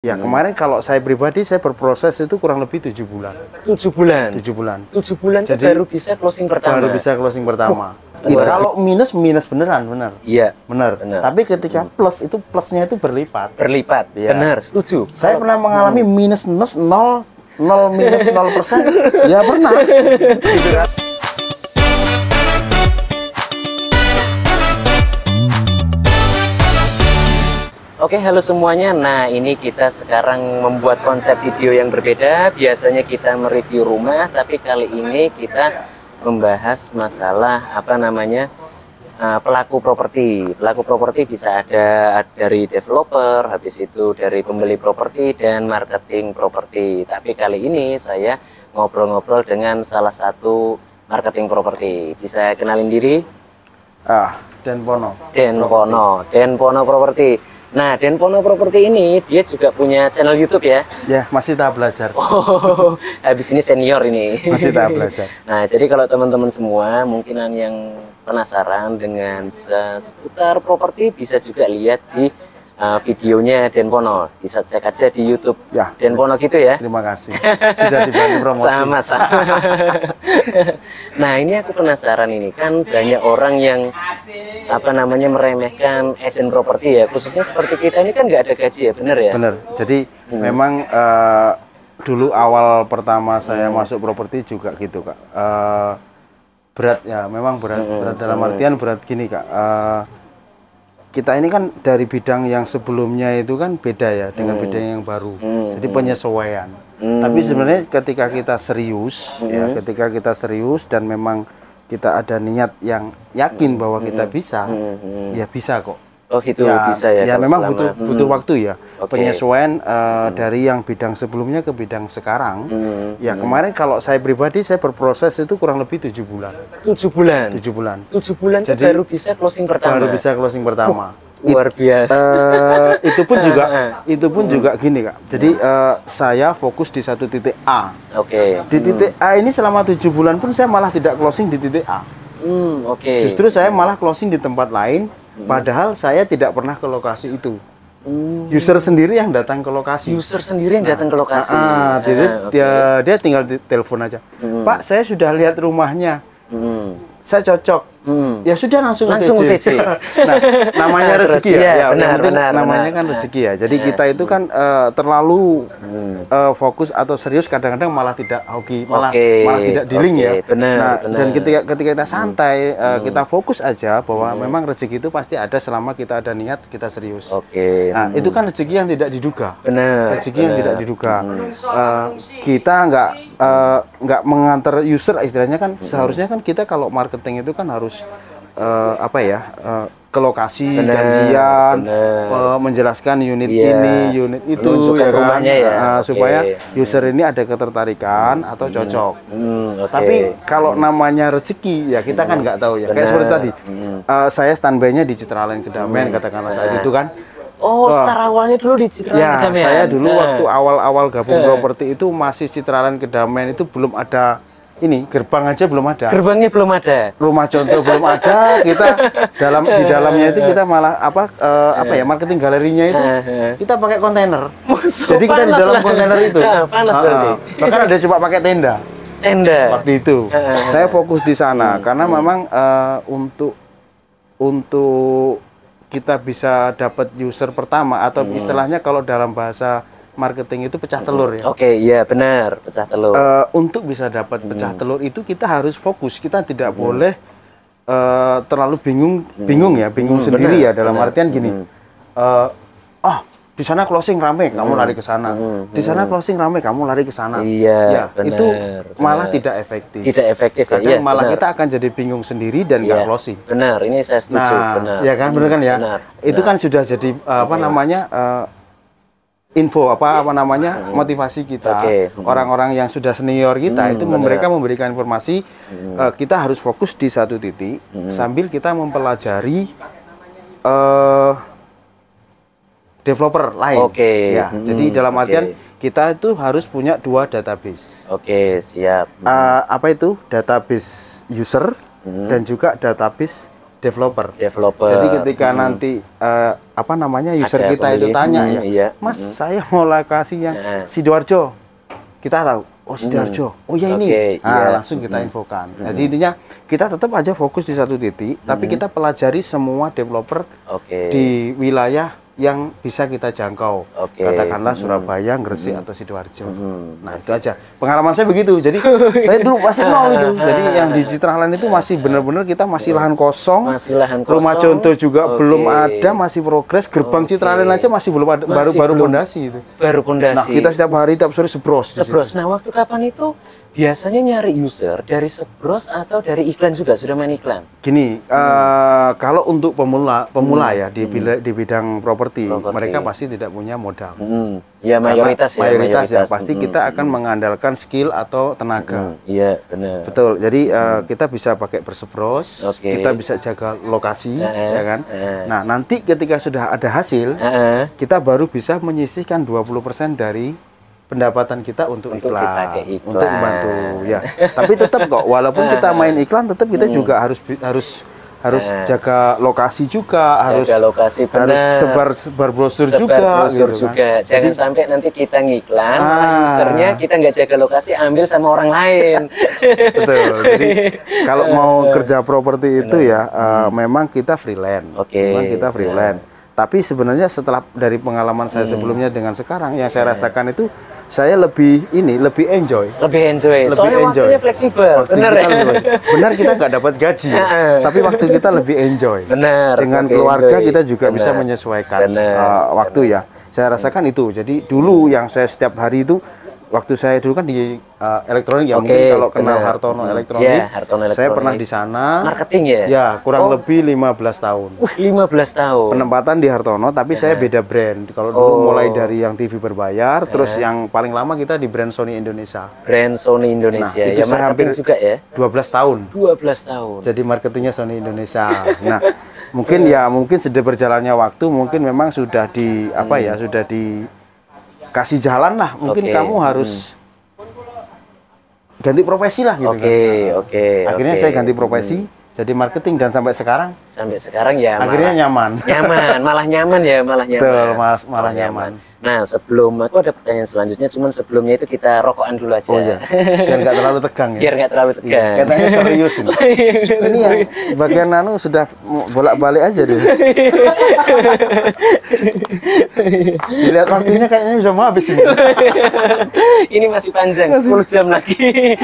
Ya, kemarin kalau saya pribadi saya berproses itu kurang lebih 7 bulan. 7 bulan. 7 bulan. 7 bulan Jadi baru bisa closing pertama. Baru bisa closing pertama. Wah. Kalau minus beneran, benar. Iya, Benar. benar. Tapi ketika plus itu plusnya itu berlipat. Berlipat. Iya. Benar, setuju. Saya pernah mengalami minus 0 minus 0%. Ya pernah. Gitu kan. Oke, halo semuanya. Nah, ini kita sekarang membuat konsep video yang berbeda. Biasanya kita mereview rumah, tapi kali ini kita membahas masalah pelaku properti. Pelaku properti bisa ada dari developer, habis itu dari pembeli properti dan marketing properti. Tapi kali ini saya ngobrol-ngobrol dengan salah satu marketing properti. Bisa kenalin diri? Denpono. Denpono Properti. Nah, Denpono Properti ini dia juga punya channel YouTube ya? Ya, masih tahap belajar. Oh, habis ini senior ini. Masih tahap belajar. Nah, jadi kalau teman-teman semua mungkinan yang penasaran dengan seputar properti bisa juga lihat di videonya Denpono. Bisa cek aja di YouTube Ya. Denpono gitu ya. Terima kasih. Sudah dibantu promosi. Sama-sama. Nah, ini aku penasaran ini kan banyak orang yang meremehkan agent properti ya, khususnya seperti kita ini kan nggak ada gaji ya, bener ya? Bener. Jadi memang dulu awal pertama saya masuk properti juga gitu Kak. Berat ya, memang berat dalam artian berat gini Kak. Kita ini kan dari bidang yang sebelumnya itu kan beda ya dengan bidang yang baru. Jadi penyesuaian. Tapi sebenarnya ketika kita serius ya, ketika kita serius dan memang kita ada niat yang yakin bahwa kita bisa, ya bisa kok. Oh gitu, ya, bisa ya. Ya memang butuh waktu ya. Okay. Penyesuaian dari yang bidang sebelumnya ke bidang sekarang. Ya kemarin kalau saya pribadi saya berproses itu kurang lebih 7 bulan. 7 bulan. 7 bulan. 7 bulan. Jadi baru bisa closing pertama. Baru bisa closing pertama. Luar biasa. Itu pun juga gini Kak. Jadi saya fokus di satu titik A. Oke. Di titik A ini selama 7 bulan pun saya malah tidak closing di titik A. Oke. Justru saya malah closing di tempat lain. Padahal saya tidak pernah ke lokasi itu. User sendiri yang datang ke lokasi. User sendiri yang datang ke lokasi. Dia tinggal telepon aja. Pak, saya sudah lihat rumahnya. Saya cocok. Ya sudah langsung UTC. Nah, namanya rezeki ya. Benar, namanya kan rezeki ya. Jadi kita itu kan terlalu fokus atau serius kadang-kadang malah tidak hoki, malah tidak dealing ya. Benar. Dan ketika kita santai, kita fokus aja bahwa memang rezeki itu pasti ada selama kita ada niat, kita serius. Nah, itu kan rezeki yang tidak diduga. Rezeki yang tidak diduga. Kita nggak mengantar user istilahnya kan seharusnya kan kita kalau marketing itu kan harus ke lokasi, janjian, menjelaskan unit ini, unit itu, ya kan, supaya user ini ada ketertarikan atau cocok. Tapi kalau namanya rezeki, ya kita kan nggak tahu ya. Kayak seperti tadi, saya standby-nya di Citraland Kedamaian, katakanlah saat itu kan. Start awalnya dulu di Citraland Kedamaian. Saya dulu waktu awal-awal gabung properti itu masih Citraland Kedamaian itu belum ada. Ini gerbang aja belum ada. Gerbangnya belum ada. Rumah contoh belum ada. Kita di dalamnya itu kita malah marketing galerinya itu kita pakai kontainer. Jadi kita di dalam kontainer itu. Panas berarti. Bahkan ada coba pakai tenda. Waktu itu. Saya fokus di sana karena memang untuk kita bisa dapat user pertama atau istilahnya kalau dalam bahasa marketing itu pecah telur ya. Iya benar, pecah telur. Untuk bisa dapat pecah telur itu kita harus fokus. Kita tidak boleh terlalu bingung sendiri ya dalam artian gini. Di sana closing rame, kamu lari ke sana. Di sana closing rame, kamu lari ke sana. Iya, benar. Itu malah tidak efektif. Tidak efektif Kadang malah kita akan jadi bingung sendiri dan nggak closing. Benar, ini saya setuju. Benar. Ya kan, benar kan ya. Itu kan sudah jadi info motivasi kita, orang-orang yang sudah senior kita itu mereka memberikan informasi kita harus fokus di satu titik sambil kita mempelajari developer lain. Jadi dalam artian kita itu harus punya 2 database. Siap. Database user dan juga database developer. Developer. Jadi ketika nanti apa namanya user Ada kita itu pembeli. tanya ya, Iya. Mas saya mau lokasi yang Sidoarjo, kita tahu, oh Sidoarjo, oh ya ini, Oke, iya. langsung kita infokan. Jadi intinya kita tetap aja fokus di satu titik, tapi kita pelajari semua developer Oke. di wilayah yang bisa kita jangkau. Oke. Katakanlah Surabaya, Gresik atau Sidoarjo. Nah, itu aja. Pengalaman saya begitu. Jadi saya dulu masih nol itu. Jadi yang di Citra Land itu masih benar-benar kita masih lahan kosong. Masih lahan kosong. Rumah contoh juga Oke. belum ada, masih progres. Gerbang Citra Land aja masih belum ada, baru belum. pondasi itu. Baru pondasi. Nah, kita setiap hari tiap sore sebros. di situ. Sebros. Nah, waktu kapan itu biasanya nyari user dari Sebros atau dari iklan juga? Sudah main iklan? Gini, kalau untuk pemula ya di bidang properti, mereka pasti tidak punya modal. Ya mayoritas ya. Mayoritas ya, pasti kita akan mengandalkan skill atau tenaga. Iya, benar. Betul. Jadi kita bisa pakai bersebros, Oke. kita bisa jaga lokasi, ya kan. Nah, nanti ketika sudah ada hasil, kita baru bisa menyisihkan 20% dari pendapatan kita untuk Untuk iklan, dipakai iklan. untuk membantu ya. Tapi tetap kok, walaupun kita main iklan, tetap kita juga harus jaga lokasi juga, harus lokasi, harus sebar brosur juga, gitu kan. Jangan sampai nanti kita ngiklan, malah usernya kita nggak jaga lokasi, ambil sama orang lain. Betul. Jadi kalau mau kerja properti itu ya, memang kita freelance. Memang kita freelance. Tapi sebenarnya setelah dari pengalaman saya sebelumnya dengan sekarang, yang saya rasakan itu saya lebih enjoy. Soalnya waktunya fleksibel. Benar kita nggak dapat gaji, tapi waktu kita lebih enjoy. Benar. Dengan keluarga kita juga bisa menyesuaikan waktu ya. Saya rasakan itu. Jadi dulu yang saya setiap hari itu, waktu saya dulu kan di elektronik ya, mungkin kalau kenal Hartono Elektronik, saya pernah di sana. Marketing ya? Ya, kurang lebih 15 tahun. 15 tahun. Penempatan di Hartono, tapi saya beda brand. Kalau dulu mulai dari yang TV berbayar, terus yang paling lama kita di brand Sony Indonesia. Brand Sony Indonesia. Nah, itu ya, saya hampir juga ya? 12 tahun. 12 tahun. Jadi marketingnya Sony Indonesia. Nah, mungkin sudah berjalannya waktu, mungkin memang sudah sudah dikasih jalan lah. Mungkin kamu harus ganti profesi lah gitu kan. Akhirnya saya ganti profesi, jadi marketing, dan sampai sekarang ya akhirnya nyaman. Malah nyaman. Betul, malah nyaman. Nah, sebelum aku ada pertanyaan selanjutnya, cuman sebelumnya itu kita rokokan dulu aja. Oh iya, biar nggak terlalu tegang ya. Biar nggak terlalu tegang. Katanya serius ini. Ini yang bagian sudah bolak-balik aja deh. Dilihat waktunya kayaknya sudah mau habis ini. Ini masih panjang, 10 jam lagi.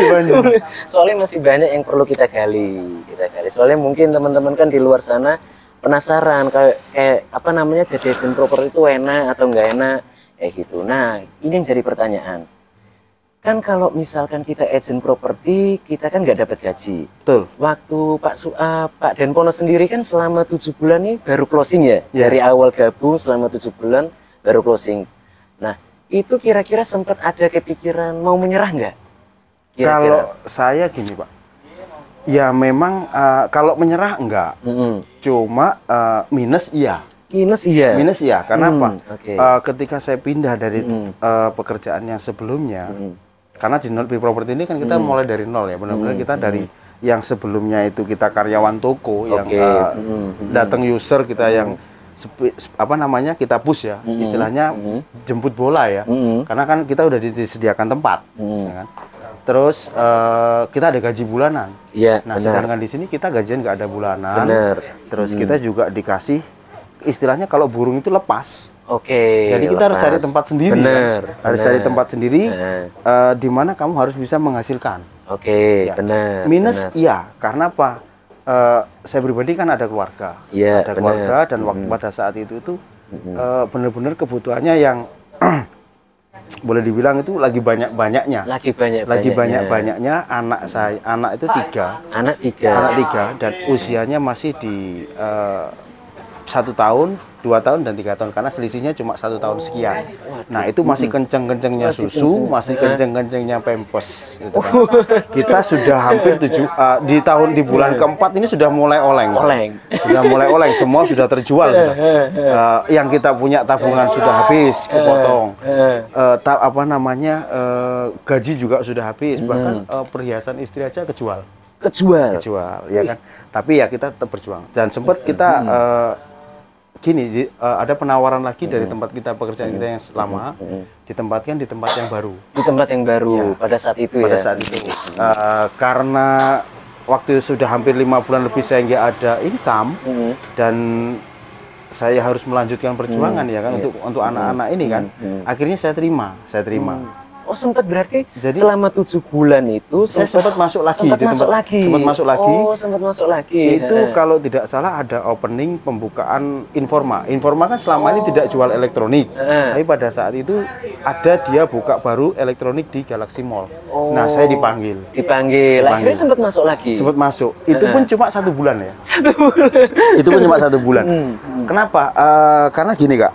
Soalnya masih banyak yang perlu kita gali. Soalnya mungkin teman-teman kan di luar sana penasaran kayak apa namanya, jadi agent properti itu enak atau enggak enak kayak gitu. Nah, ini yang jadi pertanyaan. Kan kalau misalkan kita agent properti, kita kan nggak dapat gaji. Betul. Waktu Pak Denpono sendiri kan selama 7 bulan nih baru closing ya? Dari awal gabung selama 7 bulan baru closing. Nah, itu kira-kira sempat ada kepikiran mau menyerah nggak? Kalau saya gini Pak, ya memang kalau menyerah enggak, cuma minus iya. Minus iya, karena apa? Ketika saya pindah dari pekerjaan yang sebelumnya, karena di properti ini kan kita mulai dari nol ya, benar-benar kita dari yang sebelumnya itu kita karyawan toko yang datang user kita yang kita push ya, istilahnya jemput bola ya, karena kan kita udah disediakan tempat, ya kan? Terus kita ada gaji bulanan. Nah, sedangkan di sini kita gajian nggak ada bulanan. Terus kita juga dikasih, istilahnya kalau burung itu lepas. Jadi kita harus cari tempat sendiri. Harus cari tempat sendiri, di mana kamu harus bisa menghasilkan. Minus iya, karena apa? Saya pribadi kan ada keluarga. Ada keluarga, dan waktu pada saat itu benar-benar kebutuhannya yang boleh dibilang itu lagi banyak-banyaknya. Anak itu tiga, dan usianya masih di 1 tahun, 2 tahun, dan 3 tahun, karena selisihnya cuma 1 tahun sekian. Nah, itu masih kenceng-kencengnya susu, masih kenceng-kencengnya pampers gitu kan. Kita sudah hampir di bulan keempat ini sudah mulai oleng. Sudah mulai oleng, semua sudah terjual sudah. Yang kita punya tabungan sudah habis, kepotong. Gaji juga sudah habis, bahkan perhiasan istri aja kejual. kejual. Ya kan. Tapi ya kita tetap berjuang. Dan sempat kita ada penawaran lagi dari tempat kita, pekerjaan kita yang lama, ditempatkan di tempat yang baru. Di tempat yang baru pada saat itu pada saat itu. Karena waktu sudah hampir 5 bulan lebih saya nggak ada income, dan saya harus melanjutkan perjuangan ya kan, untuk anak-anak ini kan. Akhirnya saya terima. Oh, sempat berarti jadi, selama 7 bulan itu saya sempat masuk lagi sempat masuk lagi. Oh, sempat masuk lagi. Itu kalau tidak salah ada opening pembukaan Informa kan selama ini tidak jual elektronik, tapi pada saat itu ada dia buka baru elektronik di Galaxy Mall. Nah, saya dipanggil. Akhirnya sempat masuk lagi. Sempat masuk. Itu pun cuma 1 bulan ya. 1 bulan. Itu pun cuma 1 bulan. Kenapa? Karena gini Kak,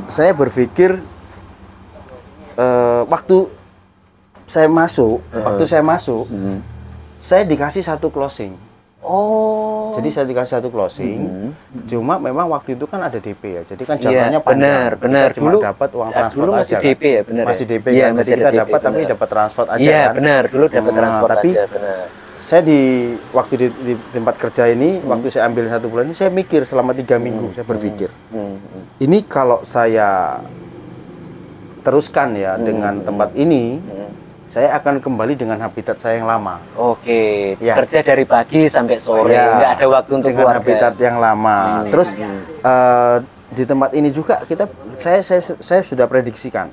saya berpikir waktu saya masuk, saya dikasih 1 closing. Oh. Jadi saya dikasih 1 closing. Cuma memang waktu itu kan ada DP ya. Jadi kan jatuhnya panjang. Benar. Kita cuma dapat uang transport dulu masih aja. DP ya, benar. Masih DP ya, kan. Jadi kita dapat tapi dapat transport aja kan. Iya, kan. benar. Dulu dapat transport tapi aja, benar. Saya waktu di tempat kerja ini, waktu saya ambil 1 bulan ini, saya mikir selama 3 minggu, saya berpikir. Ini kalau saya teruskan ya dengan tempat ini, saya akan kembali dengan habitat saya yang lama. Oke, kerja dari pagi sampai sore, nggak ada waktu untuk dengan keluarga. Habitat yang lama. Terus di tempat ini juga saya sudah prediksikan,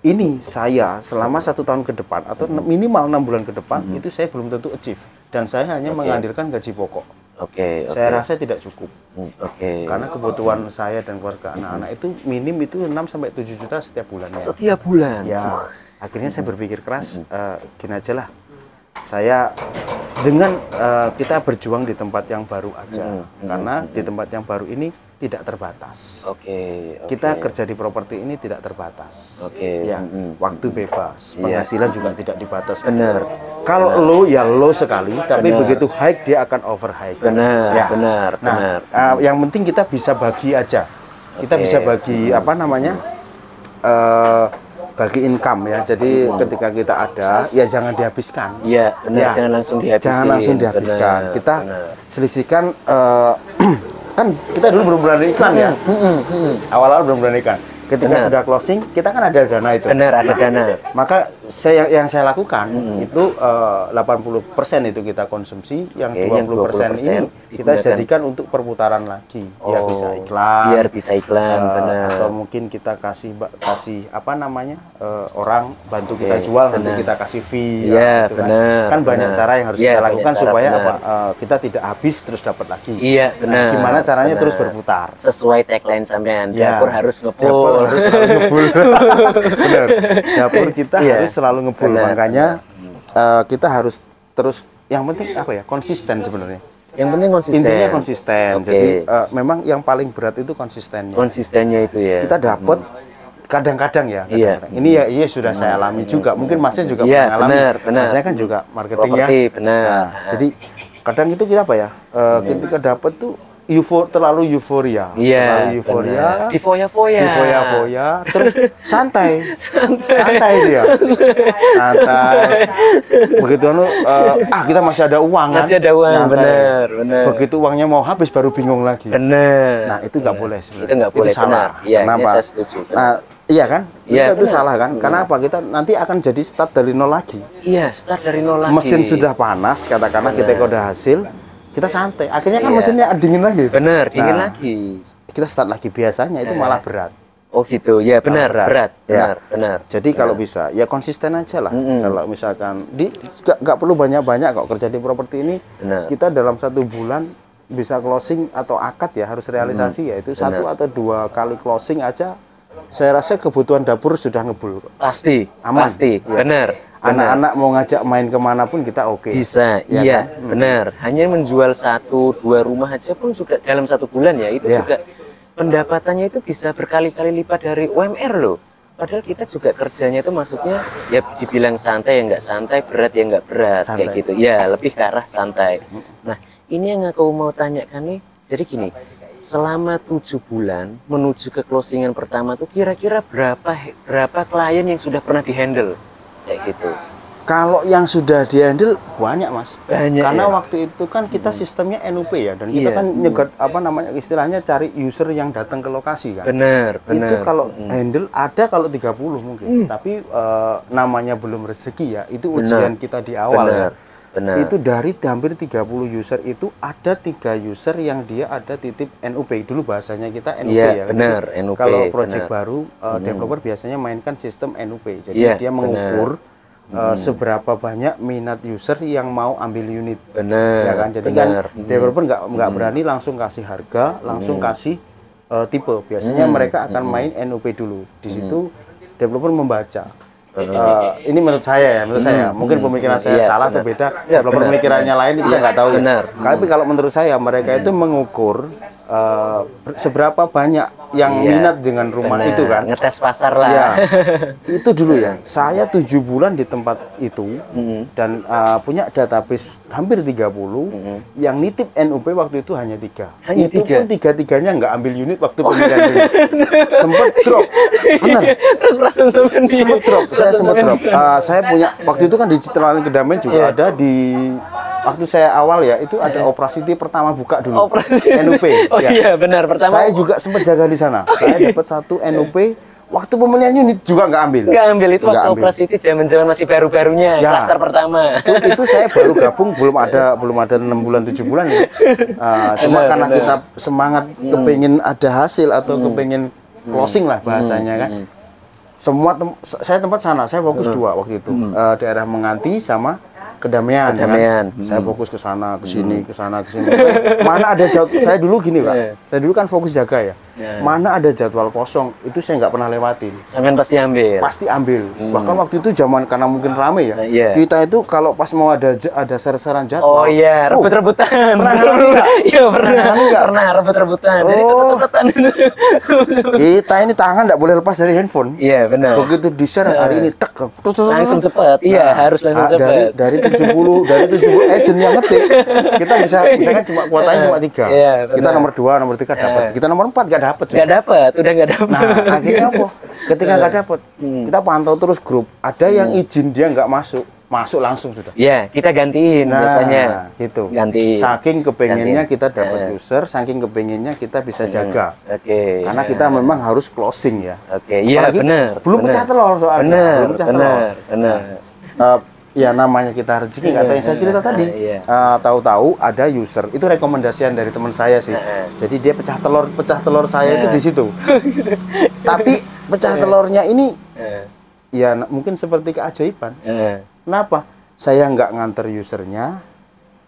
ini saya selama 1 tahun ke depan atau minimal 6 bulan ke depan itu saya belum tentu achieve, dan saya hanya mengandalkan gaji pokok. Saya rasa tidak cukup. Karena kebutuhan saya dan keluarga anak-anak itu minim itu 6 sampai 7 juta setiap bulan. Setiap bulan. Ya. Akhirnya saya berpikir keras, gini aja lah. Saya dengan kita berjuang di tempat yang baru aja. Karena di tempat yang baru ini tidak terbatas. Kita kerja di properti ini tidak terbatas. Ya, waktu bebas, penghasilan juga tidak dibatas. Benar. Kalau low ya low sekali, tapi begitu high dia akan over high. Benar, ya. Benar. Yang penting kita bisa bagi aja. Kita bisa bagi apa namanya? Bagi income ya. Jadi ketika kita ada, ya jangan dihabiskan. Iya, benar. Ya. Jangan langsung dihabiskan. Kita selisihkan. Kan kita dulu belum berani iklan ya. Awal-awal belum berani iklan. Ketika sudah closing, kita kan ada dana itu. Benar, ada dana. Maka yang saya lakukan itu 80% itu kita konsumsi, yang 20% ini kita jadikan untuk perputaran lagi. Biar bisa iklan. Benar. Atau mungkin kita kasih apa namanya, orang bantu kita jual, nanti kita kasih fee. Iya, gitu benar. Kan banyak cara yang harus kita lakukan supaya kita tidak habis terus dapat lagi. Iya, benar. Gimana caranya terus berputar? Sesuai tagline sampean, dapur harus ngepul. Harus selalu ngebul. Benar. Dapur kita harus selalu ngebul. Makanya kita harus terus, yang penting apa ya? Konsisten sebenarnya. Yang penting konsisten. Intinya konsisten. Jadi memang yang paling berat itu konsistennya. Konsistennya itu ya. Kita dapat kadang-kadang ya. Ini ya sudah saya alami juga. Mungkin Masnya juga pernah alami. Benar. Saya kan juga marketing ya. Benar. Nah, jadi kadang itu kita apa ya? Ketika dapat tuh terlalu euforia. Iya. Terlalu euforia. Difoya-foya. Terus santai dia. Santai. Begitu kita masih ada uang kan? Masih ada uang, benar. Begitu uangnya mau habis baru bingung lagi. Benar. Nah, itu nggak boleh sebenarnya. Itu nggak boleh, salah. Iya, kenapa? Saya setuju. Nah, iya kan? Itu salah kan? Karena apa? Kita nanti akan jadi start dari nol lagi. Iya, start dari nol lagi. Mesin sudah panas, katakanlah kita udah hasil, kita santai. Akhirnya kan mesinnya dingin lagi. Benar, dingin lagi. Kita start lagi, biasanya itu malah berat. Oh gitu, ya benar, berat. Benar. Jadi kalau bisa, ya konsisten aja lah. Kalau misalkan nggak perlu banyak-banyak kok kerja di properti ini. Kita dalam 1 bulan bisa closing atau akad ya, harus realisasi ya. Itu 1 atau 2 kali closing aja. Saya rasa kebutuhan dapur sudah ngebul. Pasti, aman. Pasti, benar. Anak-anak mau ngajak main kemana pun kita oke. Bisa, iya, kan? Benar. Hanya menjual 1-2 rumah aja pun juga dalam 1 bulan ya, itu juga pendapatannya itu bisa berkali-kali lipat dari UMR loh. Padahal kita juga kerjanya itu maksudnya ya dibilang santai ya nggak santai, berat ya nggak berat, kayak gitu. Ya lebih ke arah santai. Nah ini yang aku mau tanyakan nih, jadi gini, selama 7 bulan menuju ke closingan pertama tuh kira-kira berapa klien yang sudah pernah dihandle kayak gitu? Kalau yang sudah dihandle banyak mas, Banyak karena ya? waktu itu kan kita sistemnya NUP ya, dan kita kan nyegat apa namanya istilahnya cari user yang datang ke lokasi kan. Benar, Itu benar. kalau handle ada kalau 30 mungkin, tapi namanya belum rezeki ya, itu ujian kita di awal ya. Benar. Itu dari hampir 30 user itu ada 3 user yang dia ada titip NUP, dulu bahasanya kita NUP ya. Benar, NUP. Kalau project baru developer biasanya mainkan sistem NUP, jadi dia mengukur seberapa banyak minat user yang mau ambil unit. Ya kan, jadi kan developer nggak berani langsung kasih harga, langsung kasih tipe. Biasanya mereka akan main NUP dulu. Di situ developer membaca. Ini menurut saya ya, mungkin pemikiran saya salah atau beda, developer pemikirannya lain kita nggak tahu ya. Tapi kalau menurut saya mereka itu mengukur seberapa banyak yang minat dengan rumah itu kan, ngetes pasar lah ya. Itu dulu ya, saya 7 bulan di tempat itu dan punya database hampir 30 yang nitip NUP waktu itu hanya 3. Itu pun 3-3-nya nggak ambil unit waktu pemilihan unit. Sempet drop, benar. Terus langsung sempet drop, saya sempet drop. Saya punya waktu itu kan di Citraland Kedamaian juga ada di waktu saya awal ya, itu ada operasi pertama buka dulu. NUP. Oh iya benar, pertama. Saya juga sempat jaga di sana. Saya dapat 1 NUP waktu pemilihan unit juga nggak ambil. Nggak ambil itu waktu operasi zaman-zaman masih baru-barunya, klaster pertama. Itu saya baru gabung, belum ada 6 bulan 7 bulan ya. Cuma karena kita semangat kepengin ada hasil atau kepengin closing lah bahasanya kan. Saya tempat sana, saya fokus 2 waktu itu. Daerah Menganti sama Kedamaian. Kan? Saya fokus ke sana, ke sini, ke sana, ke sini. Mana ada jadwal, saya dulu gini Pak. Saya dulu kan fokus jaga ya. Mana ada jadwal kosong, itu saya nggak pernah lewatin. Sampean pasti ambil. Pasti ambil. Bahkan waktu itu zaman karena mungkin rame ya. Kita itu kalau pas mau ada ser-seran jadwal. Oh iya, rebut-rebutan. Iya pernah rebut-rebutan. Jadi cepet-cepetan. Kita ini tangan nggak boleh lepas dari handphone. Iya benar. Begitu di-share hari ini tek, langsung cepet. Iya harus langsung cepet. Dari 70 agent yang ngetik, kita bisa misalkan cuma kuotanya cuma 3. Kita nomor 2, nomor 3 dapat. Kita nomor 4 nggak dapat. Nggak dapat, udah nggak dapat. Nah akhirnya apa? Ketika nggak dapat, kita pantau terus grup. Ada yang izin dia nggak masuk langsung sudah. Iya, kita gantiin biasanya. Gitu. Gantiin. Saking kepengennya kita dapat user, saking kepengennya kita bisa jaga. Karena kita memang harus closing ya. Iya benar. Belum pecah telur soalnya. Benar. Ya namanya kita rezeki, nggak tahu yang saya cerita tadi. Tahu-tahu ada user, itu rekomendasian dari teman saya sih. Jadi dia pecah telur saya itu di situ. Tapi pecah telurnya ini ya mungkin seperti keajaiban. Kenapa? Saya nggak nganter usernya,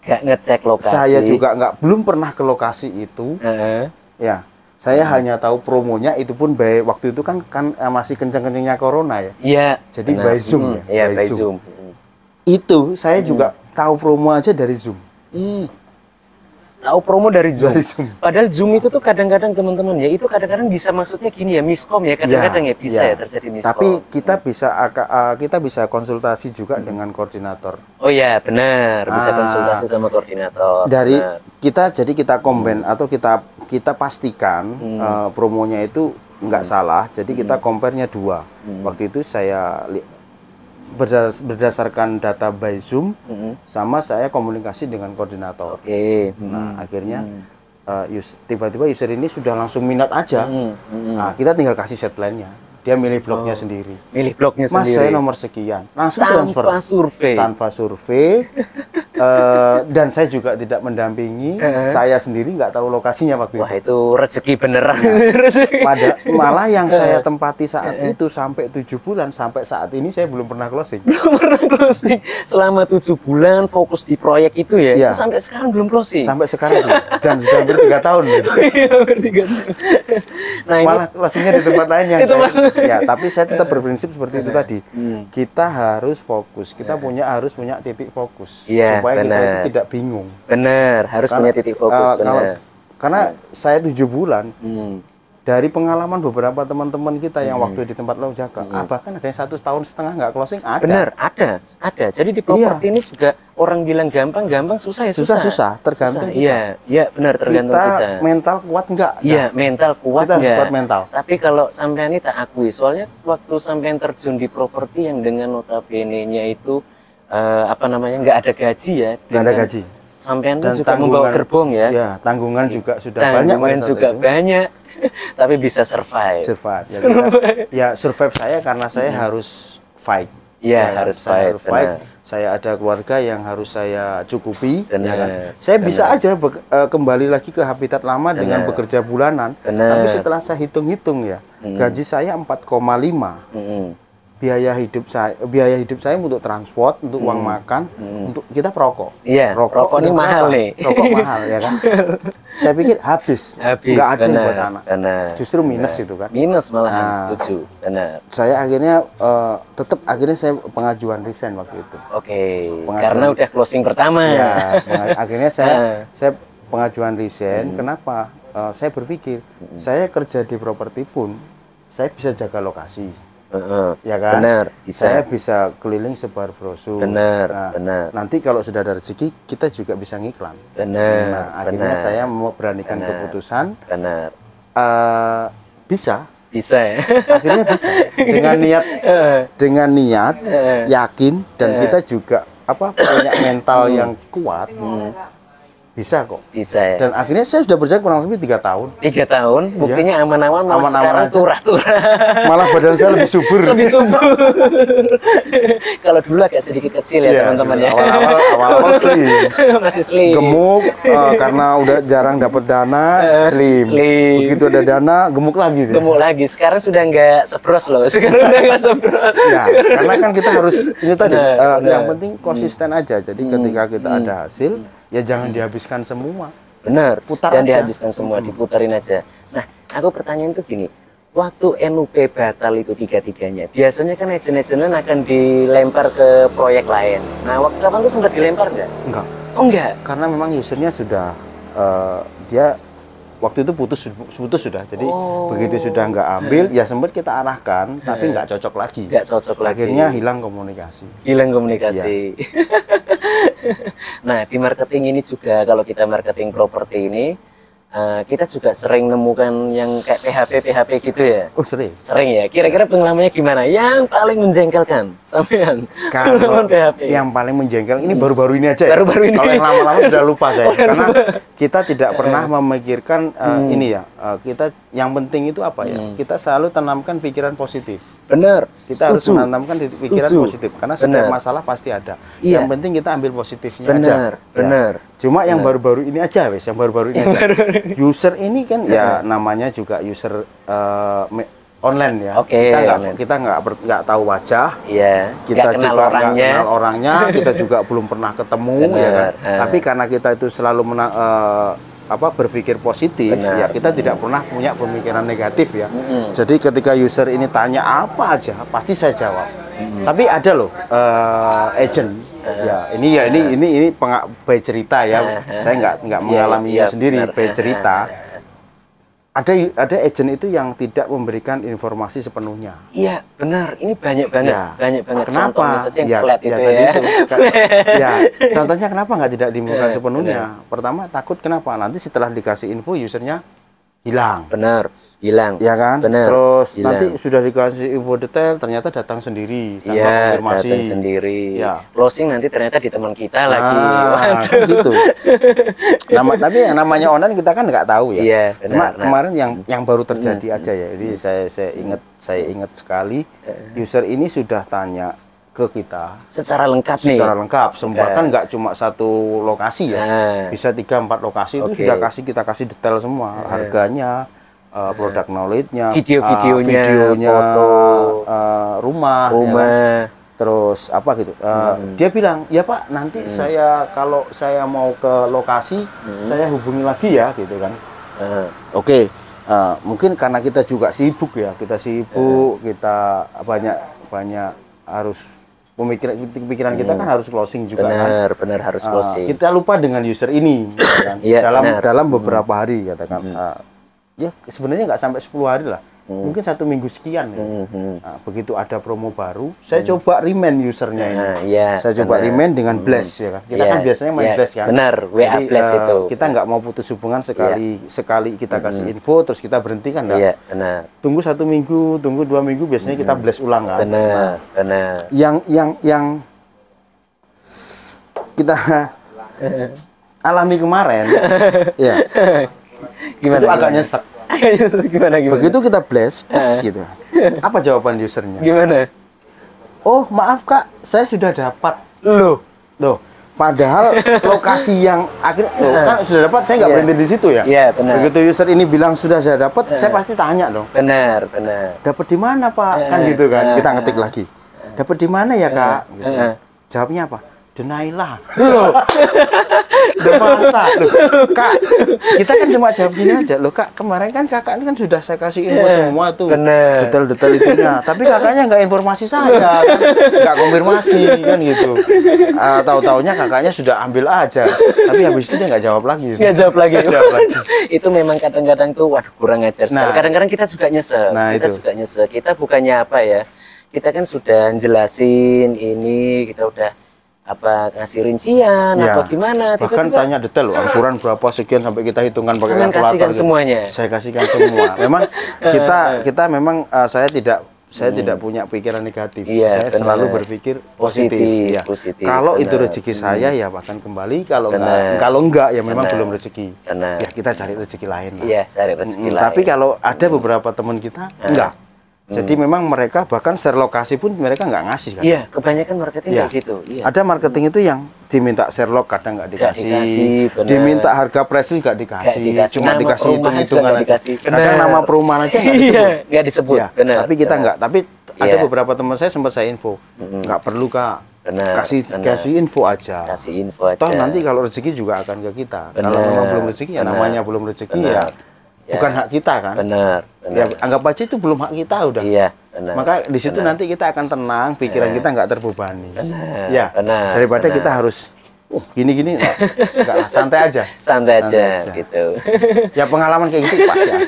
nggak ngecek lokasi. Saya juga belum pernah ke lokasi itu. Ya, saya hanya tahu promonya, itu pun waktu itu kan masih kenceng-kencengnya corona ya. Iya. Jadi by Zoom ya. Iya, by Zoom. Itu saya juga tahu promo aja dari Zoom. Tahu promo dari Zoom. Padahal Zoom itu tuh kadang-kadang teman-teman ya, itu kadang-kadang bisa maksudnya gini ya, miskom ya, kadang-kadang ya bisa ya terjadi miskom. Tapi kita bisa konsultasi juga dengan koordinator. Oh ya benar, bisa konsultasi sama koordinator. Jadi kita combine atau kita pastikan promonya itu nggak salah. Jadi kita compare-nya 2. Waktu itu saya berdasarkan data by Zoom, sama saya komunikasi dengan koordinator. Nah akhirnya tiba-tiba user ini sudah langsung minat aja. Nah kita tinggal kasih set plan-nya, dia milih bloknya sendiri. Mas saya nomor sekian, langsung transfer tanpa survei. Dan saya juga tidak mendampingi, saya sendiri nggak tahu lokasinya waktu itu. Wah itu rezeki beneran. Malah yang saya tempati saat itu sampai 7 bulan, sampai saat ini saya belum pernah closing. Selama 7 bulan fokus di proyek itu ya, sampai sekarang belum closing. Sampai sekarang dan sudah hampir 3 tahun. Nah, malah closingnya di tempat lain yang ya, tapi saya tetap berprinsip seperti itu tadi. Kita harus fokus, kita harus punya titik fokus. Supaya kita itu tidak bingung. Benar, harus punya titik fokus. Karena saya 7 bulan, dari pengalaman beberapa teman-teman kita yang waktu di tempat lo jaga, bahkan ada yang 1,5 tahun nggak closing, ada. Benar, ada. Jadi di properti ini juga orang bilang gampang, susah ya susah. Tergantung kita. Iya, benar, tergantung kita. Mental kuat nggak? Iya, mental kuat nggak? Kita kuat mental. Tapi kalau sampean ini tak akui, soalnya waktu sampean terjun di properti yang dengan notabene-nya itu apa namanya, nggak ada gaji ya. Nggak ada gaji. Sampean Dan juga membawa gerbong ya. Ya, tanggungan juga sudah banyak. Tanggungan juga banyak, tapi bisa survive. Survive. Ya, survive saya karena saya harus fight. Iya, harus fight. Saya ada keluarga yang harus saya cukupi. Benar, ya kan? Saya bisa aja kembali lagi ke habitat lama dengan bekerja bulanan. Tapi setelah saya hitung-hitung ya, gaji saya 4,5. Biaya hidup saya untuk transport, untuk uang makan, untuk kita perokok. Iya, rokok ini mahal nih. Rokok mahal ya kan. Saya pikir habis. Nggak ada buat anak. Justru minus itu kan. Minus malahan, setuju. Benar. Saya akhirnya akhirnya saya pengajuan resign waktu itu. Oke. Karena udah closing pertama. Ya, akhirnya saya pengajuan resign. Kenapa? Saya berpikir saya kerja di properti pun saya bisa jaga lokasi. Ya kan? Benar, bisa. Saya bisa keliling sebar brosur. Benar. Nanti kalau sudah ada rezeki, kita juga bisa ngiklan. Benar. Akhirnya saya mau beranikan keputusan. Benar. Bisa ya. Akhirnya bisa dengan niat yakin, dan kita juga punya mental yang kuat. Bisa kok. Bisa ya. Dan akhirnya saya sudah berjalan kurang lebih 3 tahun. 3 tahun, buktinya aman-aman, malah sekarang aja. turah-turah. Malah badan saya lebih subur. Lebih subur. Kalau dulu agak sedikit kecil ya teman-teman ya. Awal-awal slim. Masih slim. Gemuk karena udah jarang dapat dana, slim. Begitu ada dana, gemuk lagi. Gemuk lagi. Sekarang sudah nggak sebros loh. Sekarang udah nggak sebros. Ya, karena kan kita harus ini tadi. Yang penting konsisten aja. Jadi ketika kita ada hasil, ya jangan dihabiskan semua. Benar, putar jangan aja. Dihabiskan semua, diputarin aja. Nah, aku pertanyaan tuh gini, waktu NUP batal itu 3-3-nya, biasanya kan agent-agentan akan dilempar ke proyek lain. Nah, waktu kapan tuh sempat dilempar nggak? Enggak. Oh enggak? Karena memang usernya sudah, dia waktu itu putus sudah. Jadi begitu sudah nggak ambil, ya sempat kita arahkan, tapi nggak cocok lagi. Nggak cocok lagi. Akhirnya hilang komunikasi. Ya. Nah, di marketing ini juga, kalau kita marketing properti ini, kita juga sering nemukan yang kayak PHP gitu ya. Oh, sering. Sering ya. Kira-kira pengalamannya gimana? Yang paling menjengkelkan sampean? Kalau PHP. Yang paling menjengkel ini baru-baru ini aja ya. Baru-baru ini. Kalau yang lama-lama sudah lupa saya. Karena kita tidak pernah memikirkan ini ya. Kita yang penting itu apa ya? Kita selalu tanamkan pikiran positif. Benar. Kita harus menanamkan pikiran positif karena setiap masalah pasti ada. Yang penting kita ambil positifnya aja. Benar. Cuma yang baru-baru ini aja, wes. Yang baru-baru ini aja. User ini kan ya namanya juga user online ya. Kita nggak tahu wajah. Iya. Kita juga nggak kenal orangnya. Kita juga belum pernah ketemu, ya kan. Tapi karena kita itu selalu berpikir positif, ya kita tidak pernah punya pemikiran negatif ya. Jadi ketika user ini tanya apa aja, pasti saya jawab. Tapi ada loh agent, ini by cerita ya. Saya nggak mengalaminya sendiri, by cerita. Ada agent itu yang tidak memberikan informasi sepenuhnya. Iya, benar. Ini banyak banget, banyak banget. Kenapa? Contohnya saja yang flat itu ya. Ya, contohnya kenapa nggak tidak dimulai sepenuhnya? Pertama, takut kenapa? Nanti setelah dikasih info, usernya hilang. Benar, hilang. Ya kan? Benar. Terus hilang. Nanti sudah dikasih info detail, ternyata datang sendiri tanpa konfirmasi. Datang sendiri. Ya. Closing nanti ternyata di teman kita lagi. Gitu. Tapi yang namanya online kita kan nggak tahu ya. Iya, Cuma kemarin yang baru terjadi aja ya. Jadi saya ingat sekali user ini sudah tanya ke kita secara lengkap secara lengkap. Bahkan nggak cuma satu lokasi ya, bisa 3-4 lokasi itu sudah kita kasih detail semua, harganya, produk knowledge-nya, videonya, foto, rumah. Ya kan? Terus apa gitu, dia bilang ya Pak, nanti kalau saya mau ke lokasi saya hubungi lagi ya gitu kan. Oke. Mungkin karena kita juga sibuk ya, kita banyak harus pemikiran kita kan harus closing juga. Benar harus closing. Kita lupa dengan user ini kan? dalam beberapa hari katakan. Ya sebenarnya nggak sampai 10 hari lah, mungkin 1 minggu sekian. Begitu ada promo baru, saya coba remind usernya ini. Saya coba remind dengan blast ya kan. Kita kan biasanya main blast kan. Benar, WA blast itu. Kita nggak mau putus hubungan sekali kita kasih info terus kita berhentikan kan. Iya, benar. Tunggu 1 minggu, tunggu 2 minggu, biasanya kita blast ulang kan. Benar. Yang kita alami kemarin, ya Gimana? itu agak nyesek. Gimana? Begitu kita blast, gitu. Apa jawaban usernya? Gimana? Oh, maaf Kak, saya sudah dapat. Loh. Padahal lokasi yang akhirnya kan sudah dapat, saya nggak berhenti di situ ya. Iya, benar. Begitu user ini bilang sudah dapat, saya pasti tanya dong. Benar. Dapat di mana Pak? Kan gitu kan. Kita ngetik lagi. Dapat di mana ya Kak? Gitu. Jawabnya apa? Denailah. Loh. Udah masa. Loh, Kak, kita kan cuma jawab gini aja. Loh Kak, kemarin kan kakak ini kan sudah saya kasih info semua tuh. Detail-detail itunya. Tapi kakaknya nggak informasi saya. Kan? Nggak konfirmasi kan gitu. Tahu-taunya kakaknya sudah ambil aja. Tapi habis itu dia nggak jawab lagi. Nggak jawab lagi. Itu memang kadang-kadang tuh, waduh kurang ajar. Kadang-kadang kita juga nyesel. Kita bukannya apa ya. Kita kan sudah jelasin ini, kita udah ngasih rincian apa gimana, bahkan tanya detail loh, angsuran berapa sekian sampai kita hitungkan pakai kalkulator gitu. Semuanya saya kasihkan semua. Memang kita memang saya tidak punya pikiran negatif. Saya selalu berpikir positif. Kalau itu rezeki saya ya bahkan kembali, kalau enggak ya memang belum rezeki. Ya kita cari rezeki lain lah. Iya, cari rezeki lain. Tapi kalau ada beberapa teman kita enggak. Jadi memang mereka bahkan share lokasi pun mereka nggak ngasih kan? Iya, kebanyakan marketing kayak gitu. Iya. Ada marketing itu yang diminta share log kadang nggak dikasih, diminta harga press nggak dikasih, cuma dikasih hitung-hitungan aja. Kadang nama perumahan aja nggak disebut. Ya, tapi kita nggak. Tapi ada beberapa teman saya sempat saya info, nggak perlu Kak. Kasih info aja. Kasih info aja. Toh nanti kalau rezeki juga akan ke kita. Kalau memang belum rezeki ya namanya belum rezeki ya. Bukan hak kita kan? Benar. Ya, anggap aja itu belum hak kita udah. Iya, benar. Maka di situ nanti kita akan tenang, pikiran kita nggak terbebani. Ya, benar. Daripada kita harus gini-gini, enggak lah, santai aja. Santai aja gitu. Ya pengalaman kayak gitu pasti ada.